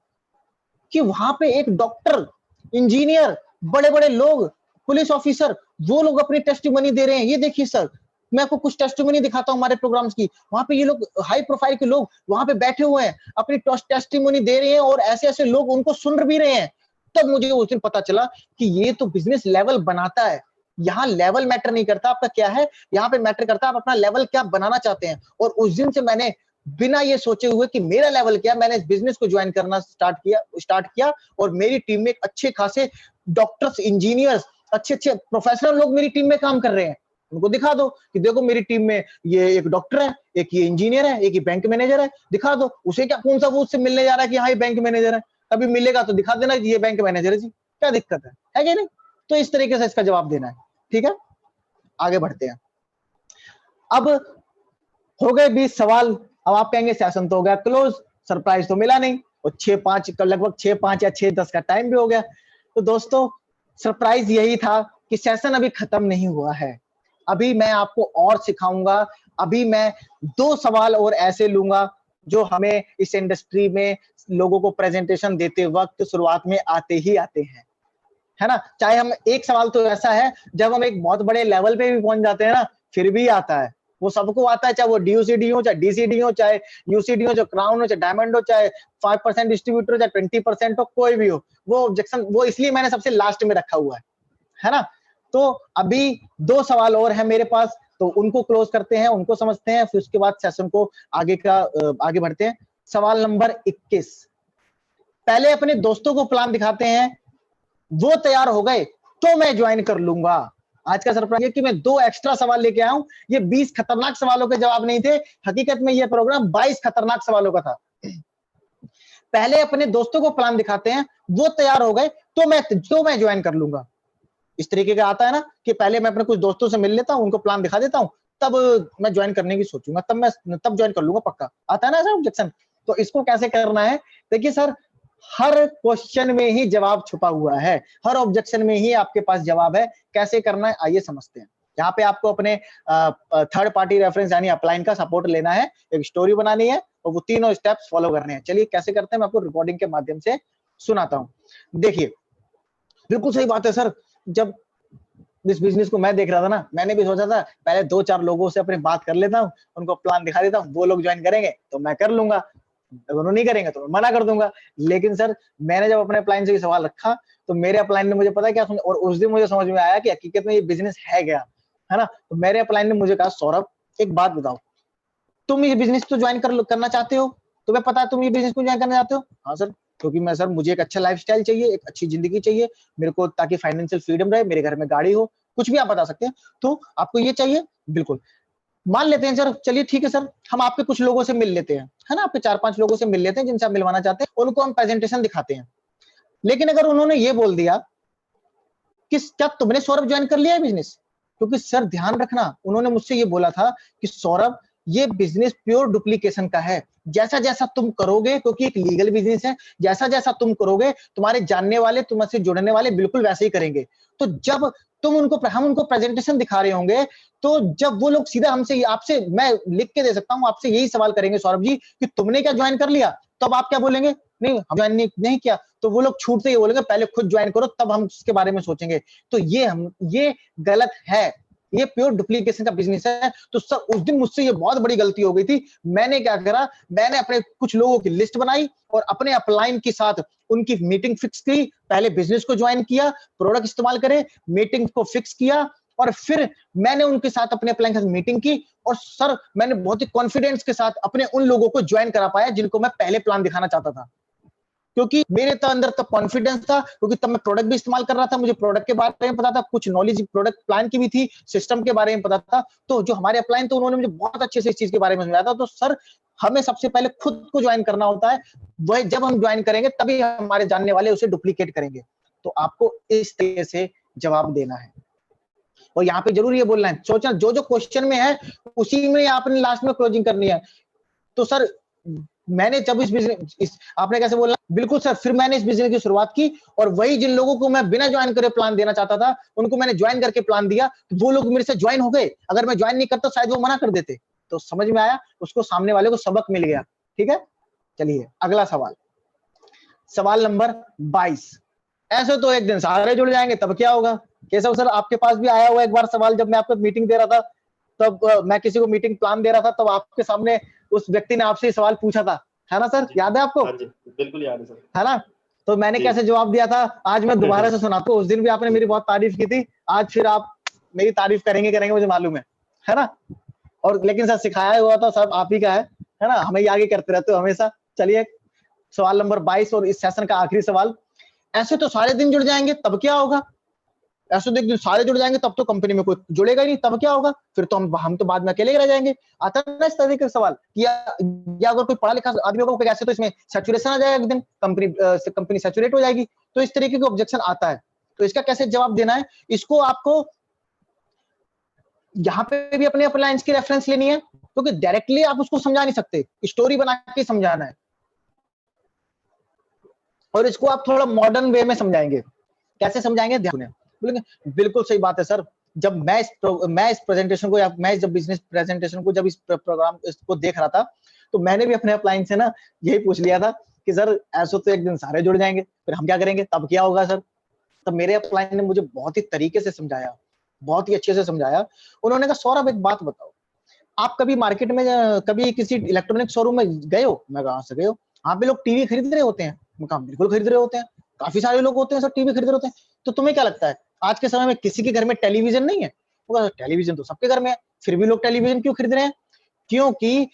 कि वहां पे एक डॉक्टर, इंजीनियर, बड़े बड़े लोग, पुलिस ऑफिसर, वो लोग अपनी टेस्टिमनी दे रहे हैं। ये देखिए सर, मैं आपको कुछ टेस्टिमनी दिखाता हूं हमारे प्रोग्राम्स की, वहां पे ये लोग हाई प्रोफाइल के लोग वहां पे बैठे हुए हैं, अपनी टेस्टिमनी दे रहे हैं और ऐसे ऐसे लोग उनको सुन भी रहे हैं। तब मुझे उस दिन पता चला कि ये तो बिजनेस लेवल बनाता है। यहाँ लेवल मैटर नहीं करता आपका क्या है, यहाँ पे मैटर करता है आप अपना लेवल क्या बनाना चाहते हैं। और उस दिन से मैंने बिना ये सोचे हुए कि मेरा लेवल क्या, मैंने इस बिजनेस को ज्वाइन करना स्टार्ट किया और मेरी टीम में अच्छे खासे डॉक्टर्स, इंजीनियर्स, अच्छे अच्छे प्रोफेशनल लोग मेरी टीम में काम कर रहे हैं। उनको दिखा दो कि देखो मेरी टीम में ये एक डॉक्टर है, एक ये इंजीनियर है, एक ये बैंक मैनेजर है, दिखा दो। उसे क्या, कौन सा वो उससे मिलने जा रहा है कि हाँ ये बैंक मैनेजर है, कभी मिलेगा तो दिखा देना कि ये बैंक मैनेजर है जी, क्या दिक्कत है कि नहीं। तो इस तरीके से इसका जवाब देना है, ठीक है। आगे बढ़ते हैं। अब हो गए 20 सवाल। अब आप कहेंगे सेशन तो हो गया क्लोज, सरप्राइज तो मिला नहीं, और 6-5 लगभग 6-5 या 6-10 का टाइम भी हो गया। तो दोस्तों सरप्राइज यही था कि सेशन अभी खत्म नहीं हुआ है, अभी मैं आपको और सिखाऊंगा। अभी मैं 2 सवाल और ऐसे लूंगा जो हमें इस इंडस्ट्री में लोगों को प्रेजेंटेशन देते वक्त शुरुआत में आते ही आते हैं, है ना। चाहे हम एक सवाल तो ऐसा है जब हम एक बहुत बड़े लेवल पे भी पहुंच जाते हैं ना, फिर भी आता है, वो सबको आता है, चाहे वो DOCD हो, चाहे DCD हो, चाहे UCD हो, चाहे क्राउन हो, चाहे डायमंड हो, चाहे 5% डिस्ट्रीब्यूटर हो, चाहे 20% हो, कोई भी हो, वो ऑब्जेक्शन, वो इसलिए मैंने सबसे लास्ट में रखा हुआ है ना। तो अभी 2 सवाल और है मेरे पास, तो उनको क्लोज करते हैं, उनको समझते हैं, फिर उसके बाद सेशन को आगे बढ़ते हैं। सवाल नंबर 21, पहले अपने दोस्तों को प्लान दिखाते हैं, वो तैयार हो गए तो मैं ज्वाइन कर लूंगा। आज का सरप्राइज है कि मैं 2 एक्स्ट्रा सवाल लेके आया हूं। ये 20 खतरनाक सवालों के जवाब नहीं थे, हकीकत में ये प्रोग्राम 22 खतरनाक सवालों का था। पहले अपने दोस्तों को प्लान दिखाते हैं, वो तैयार हो गए तो मैं ज्वाइन कर लूंगा। इस तरीके का आता है ना कि पहले मैं अपने कुछ दोस्तों से मिल लेता हूं, उनको प्लान दिखा देता हूं, तब मैं ज्वाइन करने की सोचूंगा, तब ज्वाइन कर लूंगा पक्का। आता है ना ऐसा ऑब्जेक्शन। तो इसको कैसे करना है, देखिए सर, हर क्वेश्चन में ही जवाब छुपा हुआ है, हर ऑब्जेक्शन में ही आपके पास जवाब है। कैसे करना है आइए समझते हैं। यहाँ पे आपको अपने थर्ड पार्टी रेफरेंस यानी अपलाइन का सपोर्ट लेना है, एक स्टोरी बनानी है और वो तीनों स्टेप्स फॉलो करने हैं। चलिए कैसे करते हैं, मैं आपको रिकॉर्डिंग के माध्यम से सुनाता हूं। देखिए बिल्कुल सही बात है सर, जब इस बिजनेस को मैं देख रहा था ना, मैंने भी सोचा था पहले 2-4 लोगों से अपनी बात कर लेता हूँ, उनको प्लान दिखा देता हूँ, वो लोग ज्वाइन करेंगे तो मैं कर लूंगा, अगर वो नहीं करेंगे तो मैं मना कर दूंगा। लेकिन सर मैंने जब अपने अपलाइन से सवाल रखा तो मेरे अपलाइन ने मुझे पता है क्या सुना, और उस दिन मुझे समझ में आया कि हकीकत में ये बिजनेस है क्या, है ना। तो मेरे अपलाइन ने मुझे कहा, सौरभ एक बात बताओ, तुम ये बिजनेस तो ज्वाइन करना चाहते हो, तुम्हें पता है तुम ये बिजनेस को ज्वाइन करना चाहते हो। हाँ सर, क्योंकि मैं सर मुझे एक अच्छा लाइफस्टाइल चाहिए, एक अच्छी जिंदगी चाहिए मेरे को, ताकि फाइनेंशियल फ्रीडम रहे, मेरे घर में गाड़ी हो, कुछ भी आप बता सकते हैं। तो आपको ये चाहिए, बिल्कुल मान लेते हैं सर, चलिए ठीक है सर, हम आपके कुछ लोगों से मिल लेते हैं, है ना, आपके 4-5 लोगों से मिल लेते हैं जिनसे आप मिलवाना चाहते हैं, उनको हम प्रेजेंटेशन दिखाते हैं। लेकिन अगर उन्होंने ये बोल दिया कि क्या तुमने सौरभ ज्वाइन कर लिया है बिजनेस, क्योंकि सर ध्यान रखना, उन्होंने मुझसे ये बोला था कि सौरभ ये बिजनेस प्योर डुप्लीकेशन का है, जैसा जैसा तुम करोगे, क्योंकि एक लीगल बिजनेस है, जैसा जैसा तुम करोगे तुम्हारे जानने वाले, तुमसे जुड़ने वाले बिल्कुल वैसे ही करेंगे। तो जब हम उनको प्रेजेंटेशन दिखा रहे होंगे, तो जब वो लोग सीधा हमसे, आपसे मैं लिख के दे सकता हूं, आपसे यही सवाल करेंगे, सौरभ जी कि तुमने क्या ज्वाइन कर लिया, तब आप क्या बोलेंगे, नहीं हम ज्वाइन नहीं किया। तो वो लोग छूटते ही बोलेंगे पहले खुद ज्वाइन करो तब हम इसके बारे में सोचेंगे। तो ये गलत है, ये प्योर डुप्लीकेशन का बिजनेस है। तो सर उस दिन मुझसे ये बहुत बड़ी गलती हो गई थी। मैंने क्या करा, मैंने अपने कुछ लोगों की लिस्ट बनाई और अपने अपलाइन के साथ उनकी मीटिंग फिक्स की, पहले बिजनेस को ज्वाइन किया, प्रोडक्ट इस्तेमाल करे, मीटिंग को फिक्स किया, और फिर मैंने उनके साथ अपने अपलाइन के साथ मीटिंग की। और सर मैंने बहुत ही कॉन्फिडेंस के साथ अपने उन लोगों को ज्वाइन करा पाया जिनको मैं पहले प्लान दिखाना चाहता था। क्योंकि मेरे तो अंदर तब कॉन्फिडेंस था, क्योंकि तब मैं प्रोडक्ट भी इस्तेमाल कर रहा था, मुझे प्रोडक्ट के बारे में पता था, कुछ नॉलेज प्रोडक्ट प्लान की भी थी, सिस्टम के बारे में पता था। तो जो हमारे अपलाइन थे उन्होंने मुझे बहुत अच्छे से इस चीज के बारे में समझाया था। तो सर हमें सबसे पहले खुद को ज्वाइन करना होता है, वह जब हम ज्वाइन करेंगे तभी हमारे जानने वाले उसे डुप्लीकेट करेंगे। तो आपको इस तरीके से जवाब देना है। और यहाँ पे जरूर ये बोलना है, सोचना जो जो क्वेश्चन में है उसी में आपने लास्ट में क्लोजिंग करनी है। तो सर मैंने जब इस बिजनेस आपने कैसे बोला, बिल्कुल सर, फिर मैंने इस बिजनेस की शुरुआत की और वही जिन लोगों को मैं बिना ज्वाइन करे प्लान देना चाहता था उनको मैंने ज्वाइन करके प्लान दिया, तो वो लोग मेरे से ज्वाइन हो गए। अगर मैं ज्वाइन नहीं करता शायद वो मना कर देते। तो समझ में आया, उसको सामने वाले को सबक मिल गया। ठीक है, चलिए अगला सवाल, सवाल नंबर 22। ऐसे तो एक दिन सारे जुड़ जाएंगे तब क्या होगा? केशव सर आपके पास भी आया हुआ एक बार सवाल, जब मैं आपको मीटिंग दे रहा था, तब मैं किसी को मीटिंग प्लान दे रहा था, तब आपके सामने उस व्यक्ति ने आपसे सवाल पूछा था, है ना सर? याद है आपको? हाँ जी, बिल्कुल याद है सर। है ना? तो मैंने कैसे जवाब दिया था, आज मैं दोबारा से सुनाता हूँ। उस दिन भी आपने मेरी बहुत तारीफ की थी, आज फिर आप मेरी तारीफ करेंगे मुझे मालूम है ना? और लेकिन सर सिखाया हुआ तो सब आप ही का है ना? हमें आगे करते रहते हो हमेशा। चलिए सवाल नंबर 22 और इस सेशन का आखिरी सवाल, ऐसे तो सारे दिन जुड़ जाएंगे तब क्या होगा? ऐसे तो एक दिन सारे जुड़ जाएंगे तब तो कंपनी में कोई जुड़ेगा ही नहीं, तब क्या होगा? फिर तो हम तो बाद में अकेले ही रह जाएंगे। आता है ना इस तरीके का सवाल, या अगर कोई पढ़ा लिखा आदमी होगा ऐसे तो इसमें सैचुरेशन आ जाएगा, एक दिन कंपनी सैचुरेट हो जाएगी। तो इस तरीके का ऑब्जेक्शन आता है, तो इसका कैसे जवाब देना है? इसको आपको यहाँ पे भी अपने अप्लायंस की रेफरेंस लेनी है, क्योंकि डायरेक्टली आप उसको समझा नहीं सकते, स्टोरी बना के समझाना है। और इसको आप थोड़ा मॉडर्न वे में समझाएंगे। कैसे समझाएंगे? ध्यान बोलेंगे बिल्कुल सही बात है सर। जब मैं इस प्रेजेंटेशन को, या मैं जब बिजनेस प्रेजेंटेशन को, जब इस प्रोग्राम इसको देख रहा था, तो मैंने भी अपने अपलाइन से ना यही पूछ लिया था कि सर ऐसा तो एक दिन सारे जुड़ जाएंगे, फिर हम क्या करेंगे, तब क्या होगा सर? तब मेरे अपलाइन ने मुझे बहुत ही तरीके से समझाया, बहुत ही अच्छे से समझाया। उन्होंने कहा सौरभ एक बात बताओ, आप कभी मार्केट में कभी किसी इलेक्ट्रॉनिक शोरूम में गए हो? मैं कहा से गए हो। वहां पे लोग टीवी खरीद रहे होते हैं? मैं कहा बिल्कुल खरीद रहे होते हैं, काफी सारे लोग होते हैं सर टीवी खरीद रहे होते हैं। तो तुम्हें क्या लगता है आज के समय में किसी के घर में टेलीविजन नहीं है? वो कहा टेलीविजन तो सबके घर में है, फिर भी लोग टेलीविजन क्यों खरीद रहे हैं? क्योंकि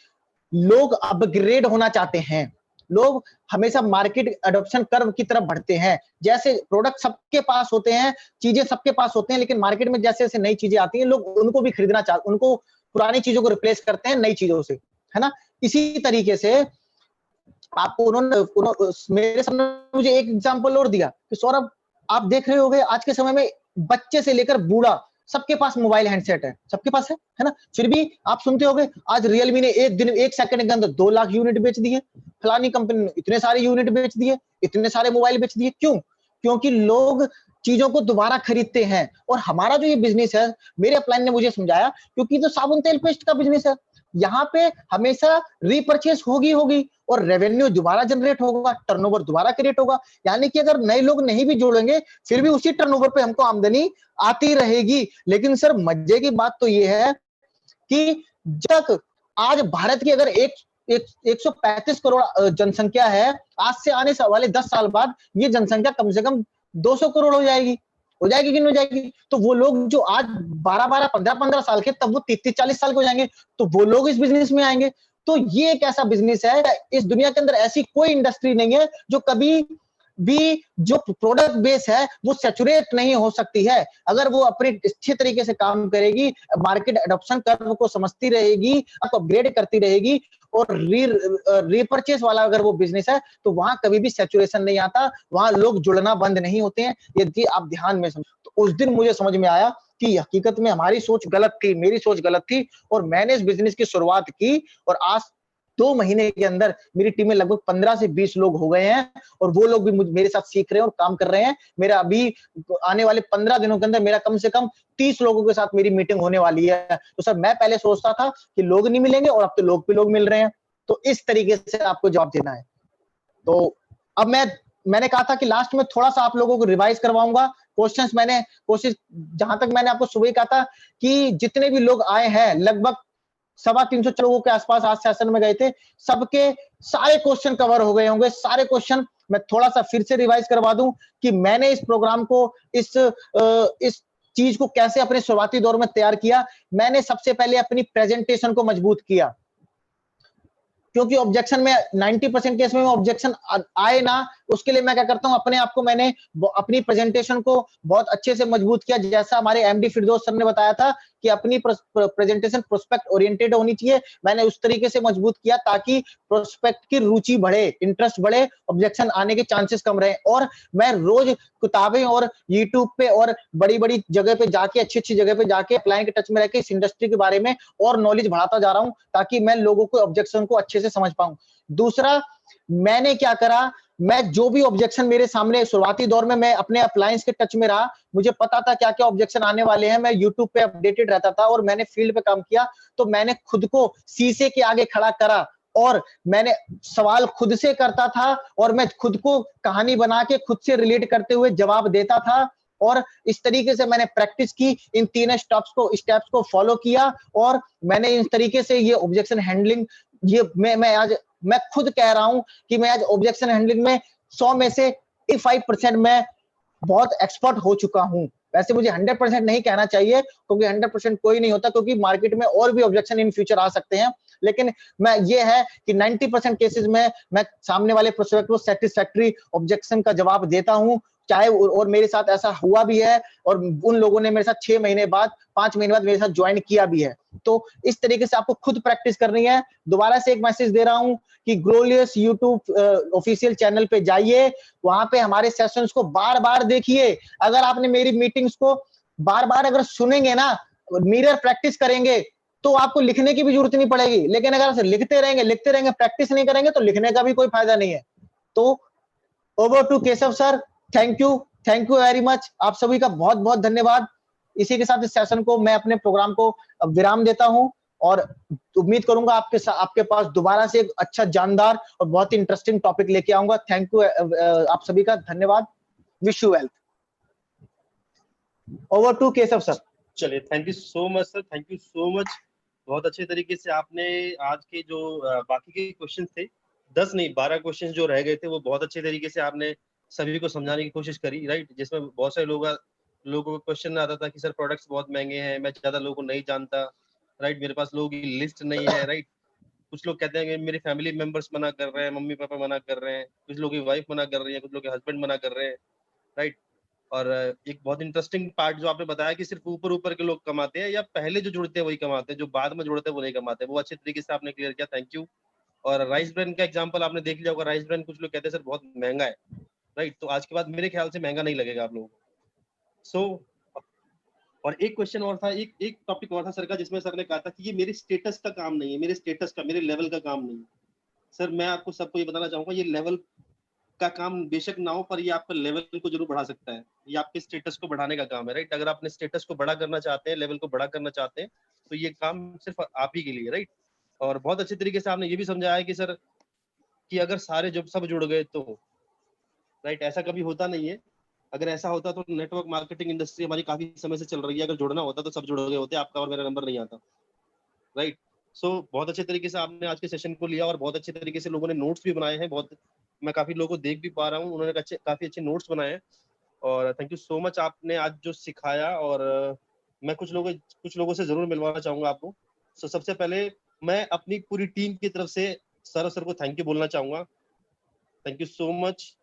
लोग अपग्रेड होना चाहते हैं। लोग हमेशा मार्केट एडॉप्शन कर्व की तरफ बढ़ते हैं। जैसे प्रोडक्ट सबके पास होते हैं, चीजें सबके पास होते हैं, लेकिन मार्केट में जैसे जैसे नई चीजें आती हैं लोग उनको भी खरीदना चाहते, उनको पुरानी चीजों को रिप्लेस करते हैं नई चीजों से, है ना? इसी तरीके से आपको उन्होंने मेरे सामने मुझे एक एग्जांपल और दिया कि सौरभ आप देख रहे होंगे आज के समय में बच्चे से लेकर बूढ़ा सबके पास मोबाइल हैंडसेट है, सबके पास है ना? फिर भी आप सुनते होंगे आज रियलमी ने एक दिन 1 सेकंड के अंदर 2 लाख यूनिट बेच दिए, फलानी कंपनी ने इतने सारे यूनिट बेच दिए, इतने सारे मोबाइल बेच दिए। क्यों? क्योंकि लोग चीजों को दोबारा खरीदते हैं। और हमारा जो ये बिजनेस है, मेरे अपलाइन ने मुझे समझाया, क्योंकि तो साबुन तेल पेस्ट का बिजनेस है, यहाँ पे हमेशा रीपर्चेस होगी और रेवेन्यू दोबारा जनरेट होगा, टर्नओवर दोबारा क्रिएट होगा। यानी कि अगर नए लोग नहीं भी जुड़ेंगे फिर भी उसी टर्नओवर पे हमको आमदनी आती रहेगी। लेकिन सर मजे की बात तो ये है कि जब तक आज भारत की अगर 135 करोड़ जनसंख्या है, आज से आने वाले 10 साल बाद ये जनसंख्या कम से कम 200 करोड़ हो जाएगी कि नहीं हो जाएगी? तो वो लोग जो आज 12-12, 15-15 साल के, तब वो 30-40 साल के हो जाएंगे, तो वो लोग इस बिजनेस में आएंगे। तो ये एक ऐसा बिजनेस है, इस दुनिया के अंदर ऐसी कोई इंडस्ट्री नहीं है जो कभी भी जो प्रोडक्ट बेस है वो सैचुरेट नहीं हो सकती है। अगर वो अपने अच्छे तरीके से काम करेगी, मार्केट एडॉप्शन कर्व को समझती रहेगी, अपग्रेड करती रहेगी और रीपरचेस वाला अगर वो बिजनेस है, तो वहां कभी भी सैचुरेशन नहीं आता, वहां लोग जुड़ना बंद नहीं होते हैं। यदि आप ध्यान में समझो, तो उस दिन मुझे समझ में आया कि हकीकत में हमारी सोच गलत थी, मेरी सोच गलत थी, और मैंने इस बिजनेस की शुरुआत की और आज 2 महीने के अंदर मेरी टीम में लगभग 15 से 20 लोग हो गए हैं और वो लोग भी मेरे साथ सीख रहे हैं और काम कर रहे हैं। मेरा अभी आने वाले 15 दिनों के अंदर मेरा कम से कम 30 लोगों के साथ मेरी मीटिंग होने वाली है। तो सर मैं पहले सोचता था कि लोग नहीं मिलेंगे और अब तो लोग पे लोग मिल रहे हैं। तो इस तरीके से आपको जवाब देना है। तो अब मैंने कहा था कि लास्ट में थोड़ा सा आप लोगों को रिवाइज करवाऊंगा क्वेश्चंस। मैंने कोशिश, जहां तक मैंने आपको सुबह कहा था कि जितने भी लोग आए हैं, लगभग 350 लोगों के आसपास आज सेशन में गए थे, सबके सारे क्वेश्चन कवर हो गए होंगे। सारे क्वेश्चन मैं थोड़ा सा फिर से रिवाइज करवा दूं कि मैंने इस प्रोग्राम को, इस चीज को कैसे अपने शुरुआती दौर में तैयार किया। मैंने सबसे पहले अपनी प्रेजेंटेशन को मजबूत किया, क्योंकि ऑब्जेक्शन में 90% केस में ऑब्जेक्शन आए ना, उसके लिए मैं क्या करता हूं, अपने आप को मैंने अपनी प्रेजेंटेशन को बहुत अच्छे से मजबूत किया, जैसा हमारे एमडी फिरदौस सर ने बताया था कि अपनी प्रेजेंटेशन प्रोस्पेक्ट ओरिएंटेड होनी चाहिए। मैंने उस तरीके से मजबूत किया ताकि प्रोस्पेक्ट की रुचि बढ़े, इंटरेस्ट बढ़े, ऑब्जेक्शन आने के चांसेस कम रहे। और मैं रोज किताबें और यूट्यूब पे और बड़ी-बड़ी जगह पे जाके, अच्छी-अच्छी जगह पे जाके क्लाइंट के टच में रह के इस इंडस्ट्री के बारे में और नॉलेज बढ़ाता जा रहा हूं, ताकि मैं लोगों को ऑब्जेक्शन को अच्छे से समझ पाऊं। दूसरा, मैंने क्या करा, मैं जो भी ऑब्जेक्शन मेरे सामने शुरुआती दौर में, मैं अपने अप्लायंस के टच में रहा, मुझे पता था क्या-क्या ऑब्जेक्शन आने वाले हैं, मैं यूट्यूब पे अपडेटेड रहता था और मैंने फील्ड पे काम किया, तो मैंने खुद को शीशे के आगे खड़ा करा और मैंने सवाल खुद से करता था और मैं खुद को कहानी बना के खुद से रिलेट करते हुए जवाब देता था। और इस तरीके से मैंने प्रैक्टिस की, इन तीनों स्टेप्स को फॉलो किया और मैंने इस तरीके से ये ऑब्जेक्शन हैंडलिंग, ये मैं खुद कह रहा हूं कि मैं आज ऑब्जेक्शन हैंडलिंग में 100 में से 85% मैं बहुत एक्सपर्ट हो चुका हूं। वैसे मुझे 100% नहीं कहना चाहिए, क्योंकि 100% कोई नहीं होता, क्योंकि मार्केट में और भी ऑब्जेक्शन इन फ्यूचर आ सकते हैं। लेकिन मैं ये है कि 90% केसेस में मैं सामने वाले प्रोस्पेक्ट को सेटिस्फैक्टरी ऑब्जेक्शन का जवाब देता हूं, चाहे और मेरे साथ ऐसा हुआ भी है और उन लोगों ने मेरे साथ 6 महीने बाद, 5 महीने बाद मेरे साथ ज्वाइन किया भी है। तो इस तरीके से आपको खुद प्रैक्टिस करनी है। दोबारा से एक मैसेज दे रहा हूं कि ग्रोलियस यूट्यूब ऑफिशियल चैनल पे जाइए, वहां पे हमारे सेशंस को बार-बार देखिए। अगर आपने मेरी मीटिंग्स को बार-बार अगर सुनेंगे ना, मिरर प्रैक्टिस करेंगे, तो आपको लिखने की भी जरूरत नहीं पड़ेगी। लेकिन अगर आप लिखते रहेंगे, प्रैक्टिस नहीं करेंगे, तो लिखने का भी कोई फायदा नहीं है। तो over to Keshav sir, thank you very much. आप सभी का बहुत-बहुत धन्यवाद। इसी के साथ इस सेशन को, मैं अपने प्रोग्राम को विराम देता हूं और उम्मीद करूंगा आपके पास दोबारा से एक अच्छा, जानदार और बहुत ही इंटरेस्टिंग टॉपिक लेके आऊंगा। थैंक यू आप सभी का धन्यवाद। Wish you wealth. Over to Keshav sir. चलिए, thank you so much sir, thank you so much. बहुत अच्छे तरीके से आपने आज के जो बाकी के क्वेश्चन थे, 10 नहीं 12 क्वेश्चन जो रह गए थे, वो बहुत अच्छे तरीके से आपने सभी को समझाने की कोशिश करी, राइट। जिसमें बहुत सारे लोगों को क्वेश्चन आता था कि सर प्रोडक्ट्स बहुत महंगे हैं, मैं ज्यादा लोगों को नहीं जानता, राइट, मेरे पास लोगों की लिस्ट नहीं है, राइट। कुछ लोग कहते हैं कि मेरे फैमिली मेंबर्स मना कर रहे हैं, मम्मी पापा मना कर रहे हैं, कुछ लोग की वाइफ मना कर रही है, कुछ लोग के हस्बैंड मना कर रहे हैं, राइट। और एक बहुत इंटरेस्टिंग पार्ट जो आपने बताया कि सिर्फ ऊपर ऊपर के लोग कमाते हैं, या पहले जो जुड़ते हैं वही कमाते हैं, जो बाद में जुड़ते हैं वो नहीं कमाते, वो अच्छे तरीके से आपने क्लियर किया, थैंक यू। और राइस ब्रांड का एग्जांपल आपने देख लिया होगा, राइस ब्रांड कुछ लोग कहते हैं सर बहुत महंगा है, राइट। तो आज के बाद मेरे ख्याल से महंगा नहीं लगेगा आप लोगों को। सो और एक क्वेश्चन और था, एक टॉपिक और था सर का, जिसमें सर ने कहा था कि ये मेरे स्टेटस का काम नहीं है, मेरे स्टेटस का, मेरे लेवल का काम नहीं है। सर मैं आपको सबको ये बताना चाहूंगा, ये लेवल का काम बेशक ना हो, पर ये आपका लेवल को जरूर बढ़ा सकता है। ये आपके स्टेटस को बढ़ाने का काम है, राइट। अगर आप अपने स्टेटस को बड़ा करना चाहते हैं, लेवल को बड़ा करना चाहते हैं, तो ये काम सिर्फ आप ही के लिए, राइट। और बहुत अच्छे तरीके से आपने ये भी समझाया है कि सर, कि अगर सारे जब सब जुड़ गए तो, राइट, ऐसा कभी होता नहीं है। अगर ऐसा होता तो नेटवर्क मार्केटिंग इंडस्ट्री हमारी काफी समय से चल रही है, अगर जुड़ना होता तो सब जुड़ गए होते, आपका और मेरा नंबर नहीं आता, राइट। सो बहुत अच्छे तरीके से आपने आज के सेशन को लिया और बहुत अच्छे तरीके से लोगों ने नोट्स भी बनाए हैं। बहुत, मैं काफी लोगों को देख भी पा रहा हूँ, उन्होंने काफी अच्छे नोट्स बनाए हैं। और थैंक यू सो मच, आपने आज जो सिखाया। और मैं कुछ लोगों से जरूर मिलवाना चाहूंगा आपको। सो सबसे पहले मैं अपनी पूरी टीम की तरफ से सर को थैंक यू बोलना चाहूंगा। Thank you so much.